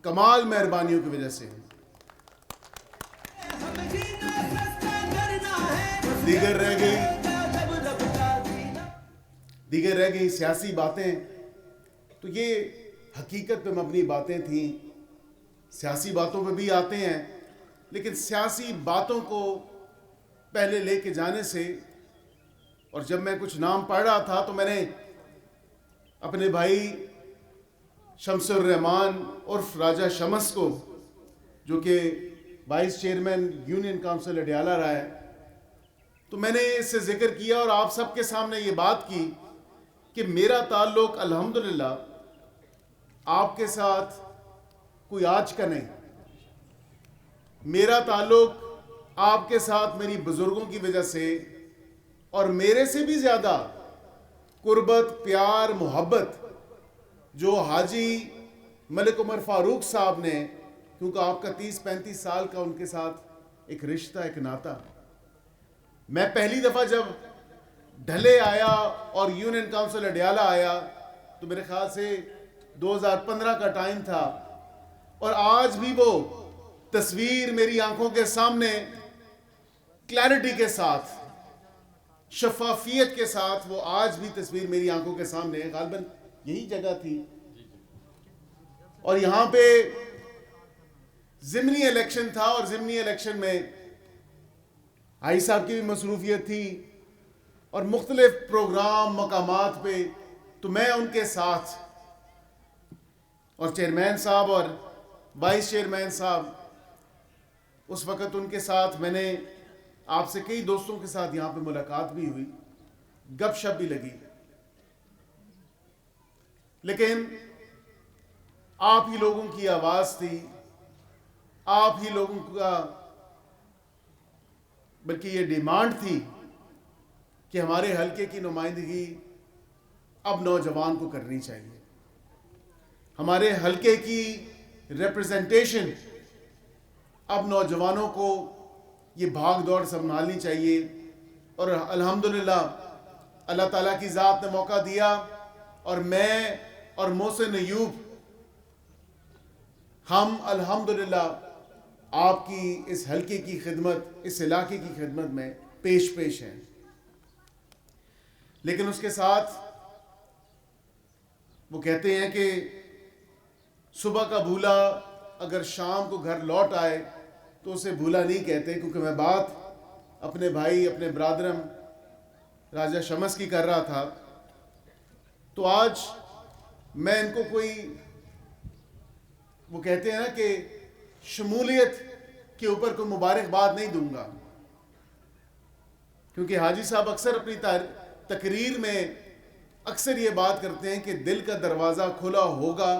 کمال مہربانیوں کی وجہ سے ہوں۔ دیگر رہ گئی دیگر رہ گئی سیاسی باتیں، تو یہ حقیقت پہ مبنی باتیں تھیں. سیاسی باتوں پہ بھی آتے ہیں، لیکن سیاسی باتوں کو پہلے لے کے جانے سے، اور جب میں کچھ نام پڑھ رہا تھا تو میں نے اپنے بھائی شمس الرحمان عرف راجہ شمس کو، جو کہ vice chairman union council Adiala رہا ہے، تو میں نے اس سے ذکر کیا اور آپ سب کے سامنے یہ بات کی کہ میرا تعلق الحمدللہ آپ کے ساتھ کوئی آج کا نہیں. میرا تعلق آپ کے ساتھ میری بزرگوں کی وجہ سے، اور میرے سے بھی زیادہ قربت، پیار، محبت جو حاجی ملک عمر فاروق صاحب نے، کیونکہ آپ کا 30-35 سال کا ان کے ساتھ ایک رشتہ، ایک ناتا. میں پہلی دفعہ جب ڈھلے آیا اور یونین کونسل اڈیالہ آیا تو میرے خیال سے 2015 کا ٹائم تھا، اور آج بھی وہ تصویر میری آنکھوں کے سامنے کلیئرٹی کے ساتھ، شفافیت کے ساتھ، وہ آج بھی تصویر میری آنکھوں کے سامنے ہے. غالباً یہی جگہ تھی، اور یہاں پہ ضمنی الیکشن تھا، اور ضمنی الیکشن میں آئی صاحب کی بھی مصروفیت تھی اور مختلف پروگرام مقامات پہ، تو میں ان کے ساتھ، اور چیئرمین صاحب اور وائس چیئرمین صاحب، اس وقت ان کے ساتھ میں نے آپ سے کئی دوستوں کے ساتھ یہاں پہ ملاقات بھی ہوئی، گپ شپ بھی لگی. لیکن آپ ہی لوگوں کی آواز تھی، آپ ہی لوگوں کا، بلکہ یہ ڈیمانڈ تھی کہ ہمارے حلقے کی نمائندگی اب نوجوان کو کرنی چاہیے. ہمارے حلقے کی ریپرزنٹیشن اب نوجوانوں کو یہ بھاگ دوڑ سنبھالنی چاہیے. اور الحمدللہ اللہ تعالیٰ کی ذات نے موقع دیا، اور میں اور محسن ایوب ہم الحمدللہ آپ کی اس حلقے کی خدمت، اس علاقے کی خدمت میں پیش ہیں. لیکن اس کے ساتھ وہ کہتے ہیں کہ صبح کا بھولا اگر شام کو گھر لوٹ آئے تو اسے بھولا نہیں کہتے. کیونکہ میں بات اپنے بھائی، اپنے برادرم راجہ شمس کی کر رہا تھا، تو آج میں ان کو کوئی، وہ کہتے ہیں نا کہ شمولیت کے اوپر کوئی مبارکباد نہیں دوں گا، کیونکہ حاجی صاحب اکثر اپنی تقریر میں اکثر یہ بات کرتے ہیں کہ دل کا دروازہ کھلا ہوگا،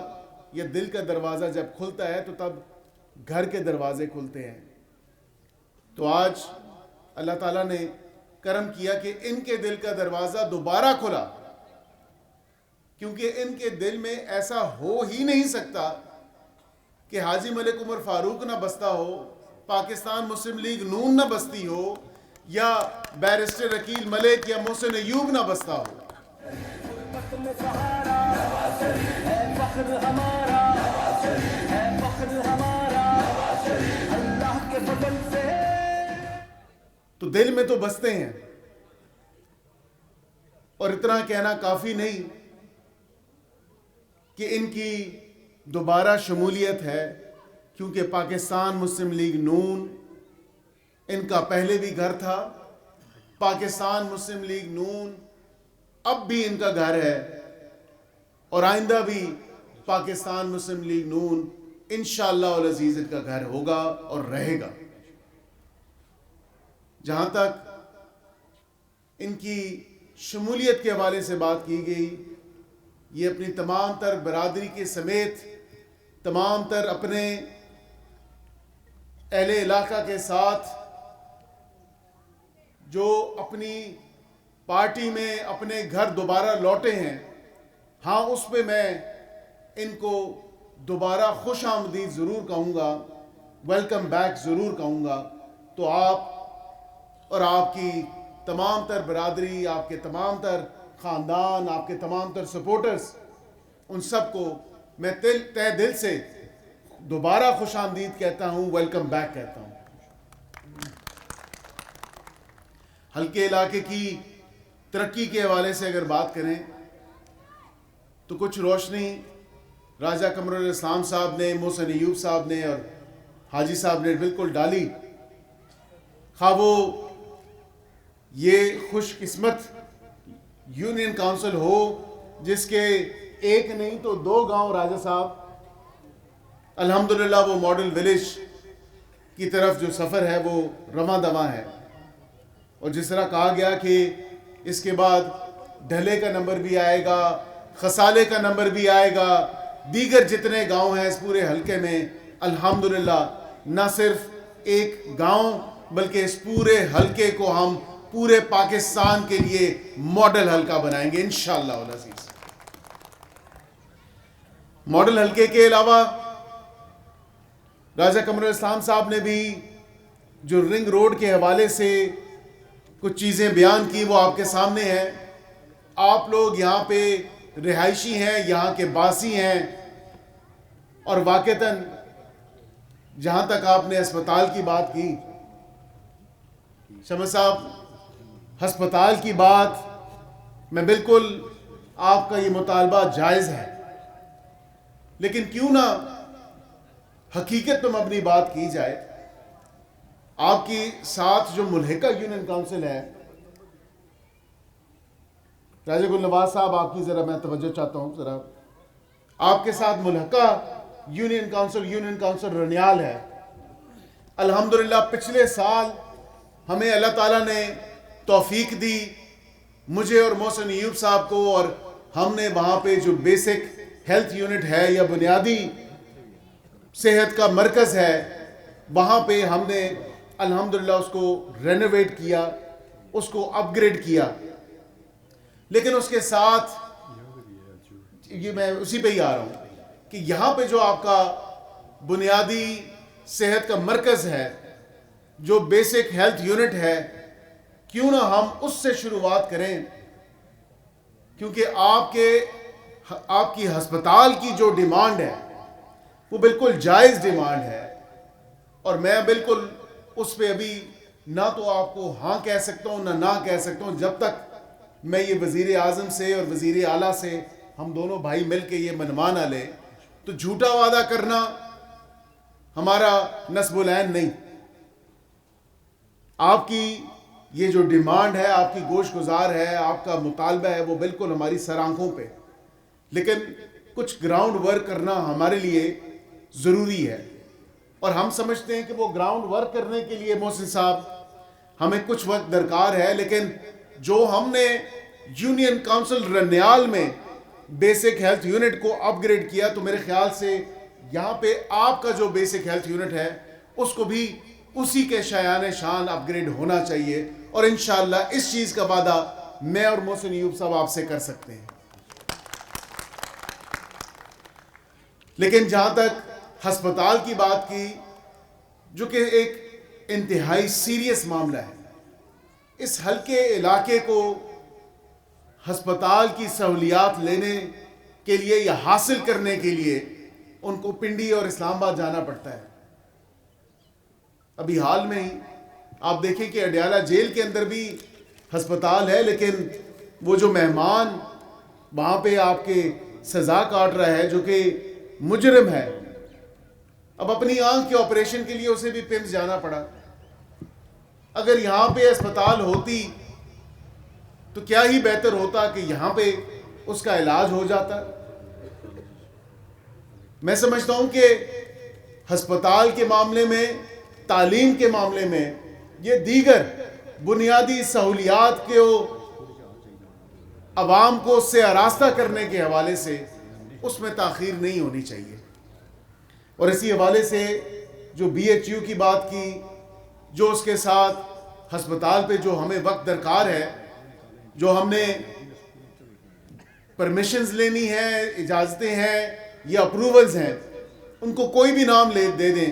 یا دل کا دروازہ جب کھلتا ہے تو تب گھر کے دروازے کھلتے ہیں. تو آج اللہ تعالیٰ نے کرم کیا کہ ان کے دل کا دروازہ دوبارہ کھلا، کیونکہ ان کے دل میں ایسا ہو ہی نہیں سکتا کہ حاجی ملک عمر فاروق نہ بستا ہو، پاکستان مسلم لیگ نون نہ بستی ہو، یا بیرسٹر عقیل ملک یا محسن ایوب نہ بستا ہو. تو دل میں تو بستے ہیں. اور اتنا کہنا کافی نہیں کہ ان کی دوبارہ شمولیت ہے، کیونکہ پاکستان مسلم لیگ نون ان کا پہلے بھی گھر تھا. پاکستان مسلم لیگ نون اب بھی ان کا گھر ہے، اور آئندہ بھی پاکستان مسلم لیگ نون انشاءاللہ العزیز ان کا گھر ہوگا اور رہے گا. جہاں تک ان کی شمولیت کے حوالے سے بات کی گئی، یہ اپنی تمام تر برادری کے سمیت تمام تر اپنے اہل علاقہ کے ساتھ جو اپنی پارٹی میں اپنے گھر دوبارہ لوٹے ہیں، ہاں اس پہ میں ان کو دوبارہ خوش آمدید ضرور کہوں گا، ویلکم بیک ضرور کہوں گا. تو آپ اور آپ کی تمام تر برادری، آپ کے تمام تر خاندان، آپ کے تمام تر سپورٹرز، ان سب کو میں تہ دل سے دوبارہ خوش آمدید کہتا ہوں، ویلکم بیک کہتا ہوں. حلقے علاقے کی ترقی کے حوالے سے اگر بات کریں تو کچھ روشنی راجہ قمر الاسلام صاحب نے، محسن ایوب صاحب نے اور حاجی صاحب نے بالکل ڈالی. خواہ وہ یہ خوش قسمت یونین کونسل ہو جس کے ایک نہیں تو 2 گاؤں راجہ صاحب الحمدللہ وہ ماڈل ولیج کی طرف جو سفر ہے وہ رواں دواں ہے. اور جس طرح کہا گیا کہ اس کے بعد ڈھلے کا نمبر بھی آئے گا، خسالے کا نمبر بھی آئے گا، دیگر جتنے گاؤں ہیں اس پورے حلقے میں الحمدللہ نہ صرف ایک گاؤں بلکہ اس پورے حلقے کو ہم پورے پاکستان کے لیے ماڈل حلقہ بنائیں گے انشاءاللہ العزیز. ماڈل حلقے کے علاوہ راجہ قمر الاسلام صاحب نے بھی جو رنگ روڈ کے حوالے سے کچھ چیزیں بیان کی وہ آپ کے سامنے ہیں. آپ لوگ یہاں پہ رہائشی ہیں، یہاں کے باسی ہیں، اور واقعتاً جہاں تک آپ نے ہسپتال کی بات کی شمس صاحب، ہسپتال کی بات میں بالکل آپ کا یہ مطالبہ جائز ہے، لیکن کیوں نہ حقیقت پہ مبنی بات کی جائے. آپ کی ساتھ جو ملحقہ یونین کونسل ہے، راجہ گل نواز صاحب آپ کی ذرا میں توجہ چاہتا ہوں، ذرا آپ کے ساتھ ملحقہ یونین کونسل رنیال ہے. الحمدللہ پچھلے سال ہمیں اللہ تعالیٰ نے توفیق دی، مجھے اور محسن ایوب صاحب کو، اور ہم نے وہاں پہ جو بیسک ہیلتھ یونٹ ہے یا بنیادی صحت کا مرکز ہے وہاں پہ ہم نے الحمدللہ اس کو رینوویٹ کیا، اس کو اپ گریڈ کیا. لیکن اس کے ساتھ یہ میں اسی پہ ہی آ رہا ہوں کہ یہاں پہ جو آپ کا بنیادی صحت کا مرکز ہے، جو بیسک ہیلتھ یونٹ ہے، کیوں نہ ہم اس سے شروعات کریں، کیونکہ آپ کی ہسپتال کی جو ڈیمانڈ ہے وہ بالکل جائز ڈیمانڈ ہے. اور میں بالکل اس پہ ابھی نہ تو آپ کو ہاں کہہ سکتا ہوں نہ کہہ سکتا ہوں جب تک میں یہ وزیر اعظم سے اور وزیر اعلیٰ سے ہم دونوں بھائی مل کے یہ منوا نہ لیں. تو جھوٹا وعدہ کرنا ہمارا نصب العین نہیں. آپ کی یہ جو ڈیمانڈ ہے، آپ کی گوش گزار ہے، آپ کا مطالبہ ہے، وہ بالکل ہماری سر آنکھوں پہ، لیکن کچھ گراؤنڈ ورک کرنا ہمارے لیے ضروری ہے. اور ہم سمجھتے ہیں کہ وہ گراؤنڈ ورک کرنے کے لیے محسن صاحب ہمیں کچھ وقت درکار ہے. لیکن جو ہم نے یونین کونسل رنیال میں بیسک ہیلتھ یونٹ کو اپ گریڈ کیا، تو میرے خیال سے یہاں پہ آپ کا جو بیسک ہیلتھ یونٹ ہے اس کو بھی اسی کے شایان شان اپ گریڈ ہونا چاہیے. اور انشاءاللہ اس چیز کا وعدہ میں اور محسن ایوب صاحب آپ سے کر سکتے ہیں. لیکن جہاں تک ہسپتال کی بات کی، جو کہ ایک انتہائی سیریس معاملہ ہے، اس حلقے علاقے کو ہسپتال کی سہولیات لینے کے لیے یا حاصل کرنے کے لیے ان کو پنڈی اور اسلام آباد جانا پڑتا ہے. ابھی حال میں ہی آپ دیکھیں کہ اڈیالہ جیل کے اندر بھی ہسپتال ہے، لیکن وہ جو مہمان وہاں پہ آپ کے سزا کاٹ رہا ہے، جو کہ مجرم ہے، اب اپنی آنکھ کے آپریشن کے لیے اسے بھی پمس جانا پڑا. اگر یہاں پہ اسپتال ہوتی تو کیا ہی بہتر ہوتا کہ یہاں پہ اس کا علاج ہو جاتا. میں سمجھتا ہوں کہ ہسپتال کے معاملے میں، تعلیم کے معاملے میں، یہ دیگر بنیادی سہولیات کے عوام کو اس سے آراستہ کرنے کے حوالے سے اس میں تاخیر نہیں ہونی چاہیے. اور اسی حوالے سے جو بی ایچ یو کی بات کی، جو اس کے ساتھ ہسپتال پہ جو ہمیں وقت درکار ہے، جو ہم نے پرمیشنز لینی ہیں، اجازتیں ہیں یا اپروولز ہیں، ان کو کوئی بھی نام دے دیں،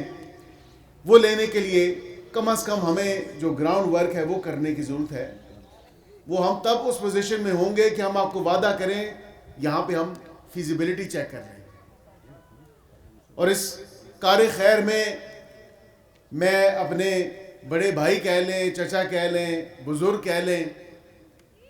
وہ لینے کے لیے کم از کم ہمیں جو گراؤنڈ ورک ہے وہ کرنے کی ضرورت ہے. وہ ہم تب اس پوزیشن میں ہوں گے کہ ہم آپ کو وعدہ کریں یہاں پہ ہم فیزیبلٹی چیک کر رہے ہیں. اور اس کار خیر میں اپنے بڑے بھائی کہہ لیں، چچا کہہ لیں، بزرگ کہہ لیں،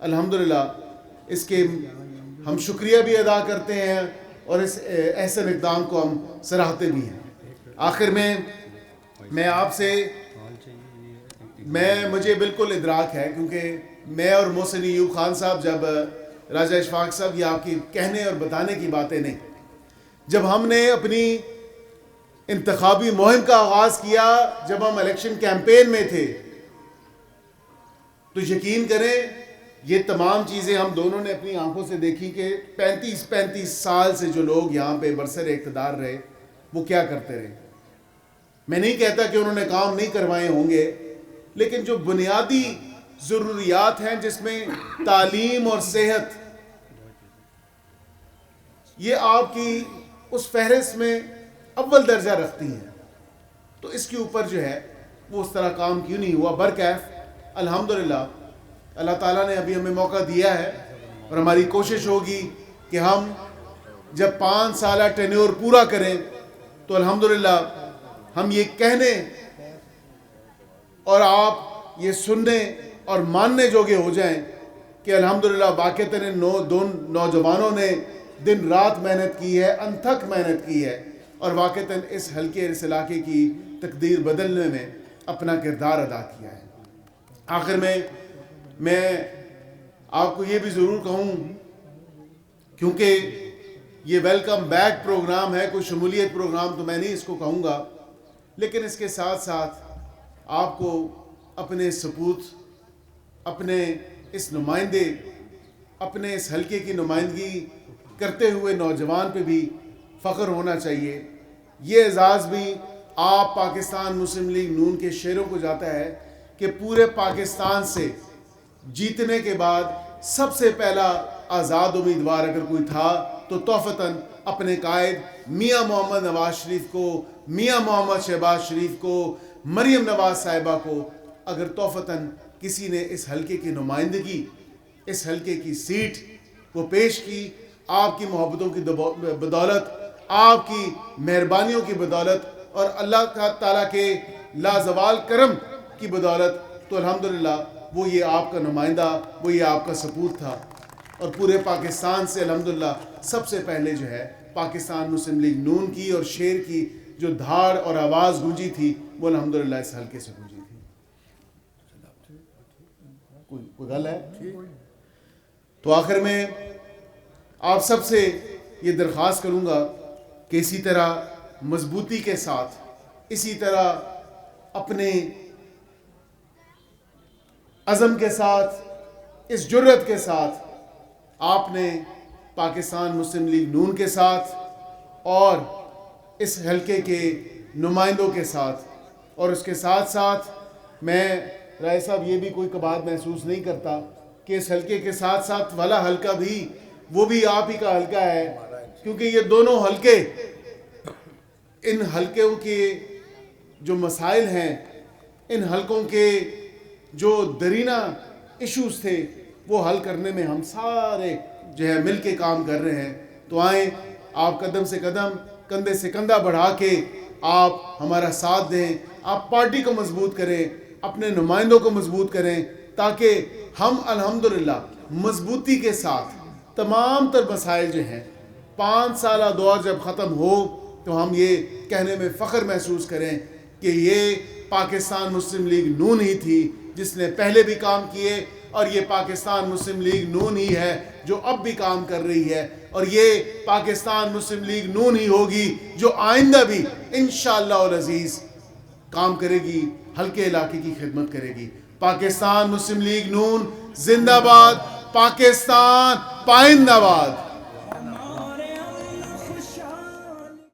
الحمدللہ اس کے ہم شکریہ بھی ادا کرتے ہیں اور اس احسن اقدام کو ہم سراہتے بھی ہیں. آخر میں آپ سے مجھے بالکل ادراک ہے، کیونکہ میں اور محسن ایوب خان صاحب جب راجہ اشفاق صاحب یہ آپ کی کہنے اور بتانے کی باتیں نہیں، جب ہم نے اپنی انتخابی مہم کا آغاز کیا، جب ہم الیکشن کیمپین میں تھے، تو یقین کریں یہ تمام چیزیں ہم دونوں نے اپنی آنکھوں سے دیکھی کہ 35 سال سے جو لوگ یہاں پہ برسر اقتدار رہے وہ کیا کرتے رہے. میں نہیں کہتا کہ انہوں نے کام نہیں کروائے ہوں گے، لیکن جو بنیادی ضروریات ہیں جس میں تعلیم اور صحت، یہ آپ کی اس فہرست میں اول درجہ رکھتی ہیں. تو اس کے اوپر جو ہے وہ اس طرح کام کیوں نہیں ہوا. برکیف الحمدللہ اللہ تعالیٰ نے ابھی ہمیں موقع دیا ہے اور ہماری کوشش ہوگی کہ ہم جب 5 سالہ ٹینیور پورا کریں تو الحمدللہ ہم یہ کہنے اور آپ یہ سننے اور ماننے جوگے ہو جائیں کہ الحمدللہ واقعتاً دون نوجوانوں نے دن رات محنت کی ہے، انتھک محنت کی ہے، اور واقعتاً اس حلقے اس علاقے کی تقدیر بدلنے میں اپنا کردار ادا کیا ہے. آخر میں آپ کو یہ بھی ضرور کہوں، کیونکہ یہ ویلکم بیک پروگرام ہے، کوئی شمولیت پروگرام تو میں نہیں اس کو کہوں گا، لیکن اس کے ساتھ ساتھ آپ کو اپنے سپوت، اپنے اس نمائندے، اپنے اس حلقے کی نمائندگی کرتے ہوئے نوجوان پہ بھی فخر ہونا چاہیے. یہ اعزاز بھی آپ پاکستان مسلم لیگ نون کے شہریوں کو جاتا ہے کہ پورے پاکستان سے جیتنے کے بعد سب سے پہلا آزاد امیدوار اگر کوئی تھا تو توفتاً اپنے قائد میاں محمد نواز شریف کو، میاں محمد شہباز شریف کو، مریم نواز صاحبہ کو اگر توفتاً کسی نے اس حلقے کی نمائندگی، اس حلقے کی سیٹ وہ پیش کی، آپ کی محبتوں کی بدولت، آپ کی مہربانیوں کی بدولت اور اللہ تعالیٰ کے لازوال کرم کی بدولت، تو الحمدللہ وہ یہ آپ کا نمائندہ، وہ یہ آپ کا سپورٹ تھا. اور پورے پاکستان سے الحمدللہ سب سے پہلے جو ہے پاکستان مسلم لیگ نون کی اور شیر کی جو دھاڑ اور آواز گونجی تھی وہ الحمدللہ اس حلقے سے گونجی تھی. کوئی گل ہے؟ تو آخر میں آپ سب سے یہ درخواست کروں گا کہ اسی طرح مضبوطی کے ساتھ، اسی طرح اپنے عزم کے ساتھ، اس جرت کے ساتھ آپ نے پاکستان مسلم لیگ نون کے ساتھ اور اس حلقے کے نمائندوں کے ساتھ، اور اس کے ساتھ ساتھ میں رائے صاحب یہ بھی کوئی کباڑ محسوس نہیں کرتا کہ اس حلقے کے ساتھ ساتھ والا حلقہ بھی وہ بھی آپ ہی کا حلقہ ہے، کیونکہ یہ دونوں حلقے، ان حلقوں کے جو مسائل ہیں، ان حلقوں کے جو درینہ ایشوز تھے وہ حل کرنے میں ہم سارے جو ہے مل کے کام کر رہے ہیں. تو آئیں آپ قدم سے قدم، کندھے سے کندھا بڑھا کے آپ ہمارا ساتھ دیں، آپ پارٹی کو مضبوط کریں، اپنے نمائندوں کو مضبوط کریں، تاکہ ہم الحمدللہ مضبوطی کے ساتھ تمام تر مسائل جو ہیں 5 سالہ دور جب ختم ہو تو ہم یہ کہنے میں فخر محسوس کریں کہ یہ پاکستان مسلم لیگ نون ہی تھی جس نے پہلے بھی کام کیے، اور یہ پاکستان مسلم لیگ نون ہی ہے جو اب بھی کام کر رہی ہے، اور یہ پاکستان مسلم لیگ نون ہی ہوگی جو آئندہ بھی انشاءاللہ العزیز کام کرے گی، حلقے علاقے کی خدمت کرے گی. پاکستان مسلم لیگ نون زندہ باد، پاکستان پائندہ باد.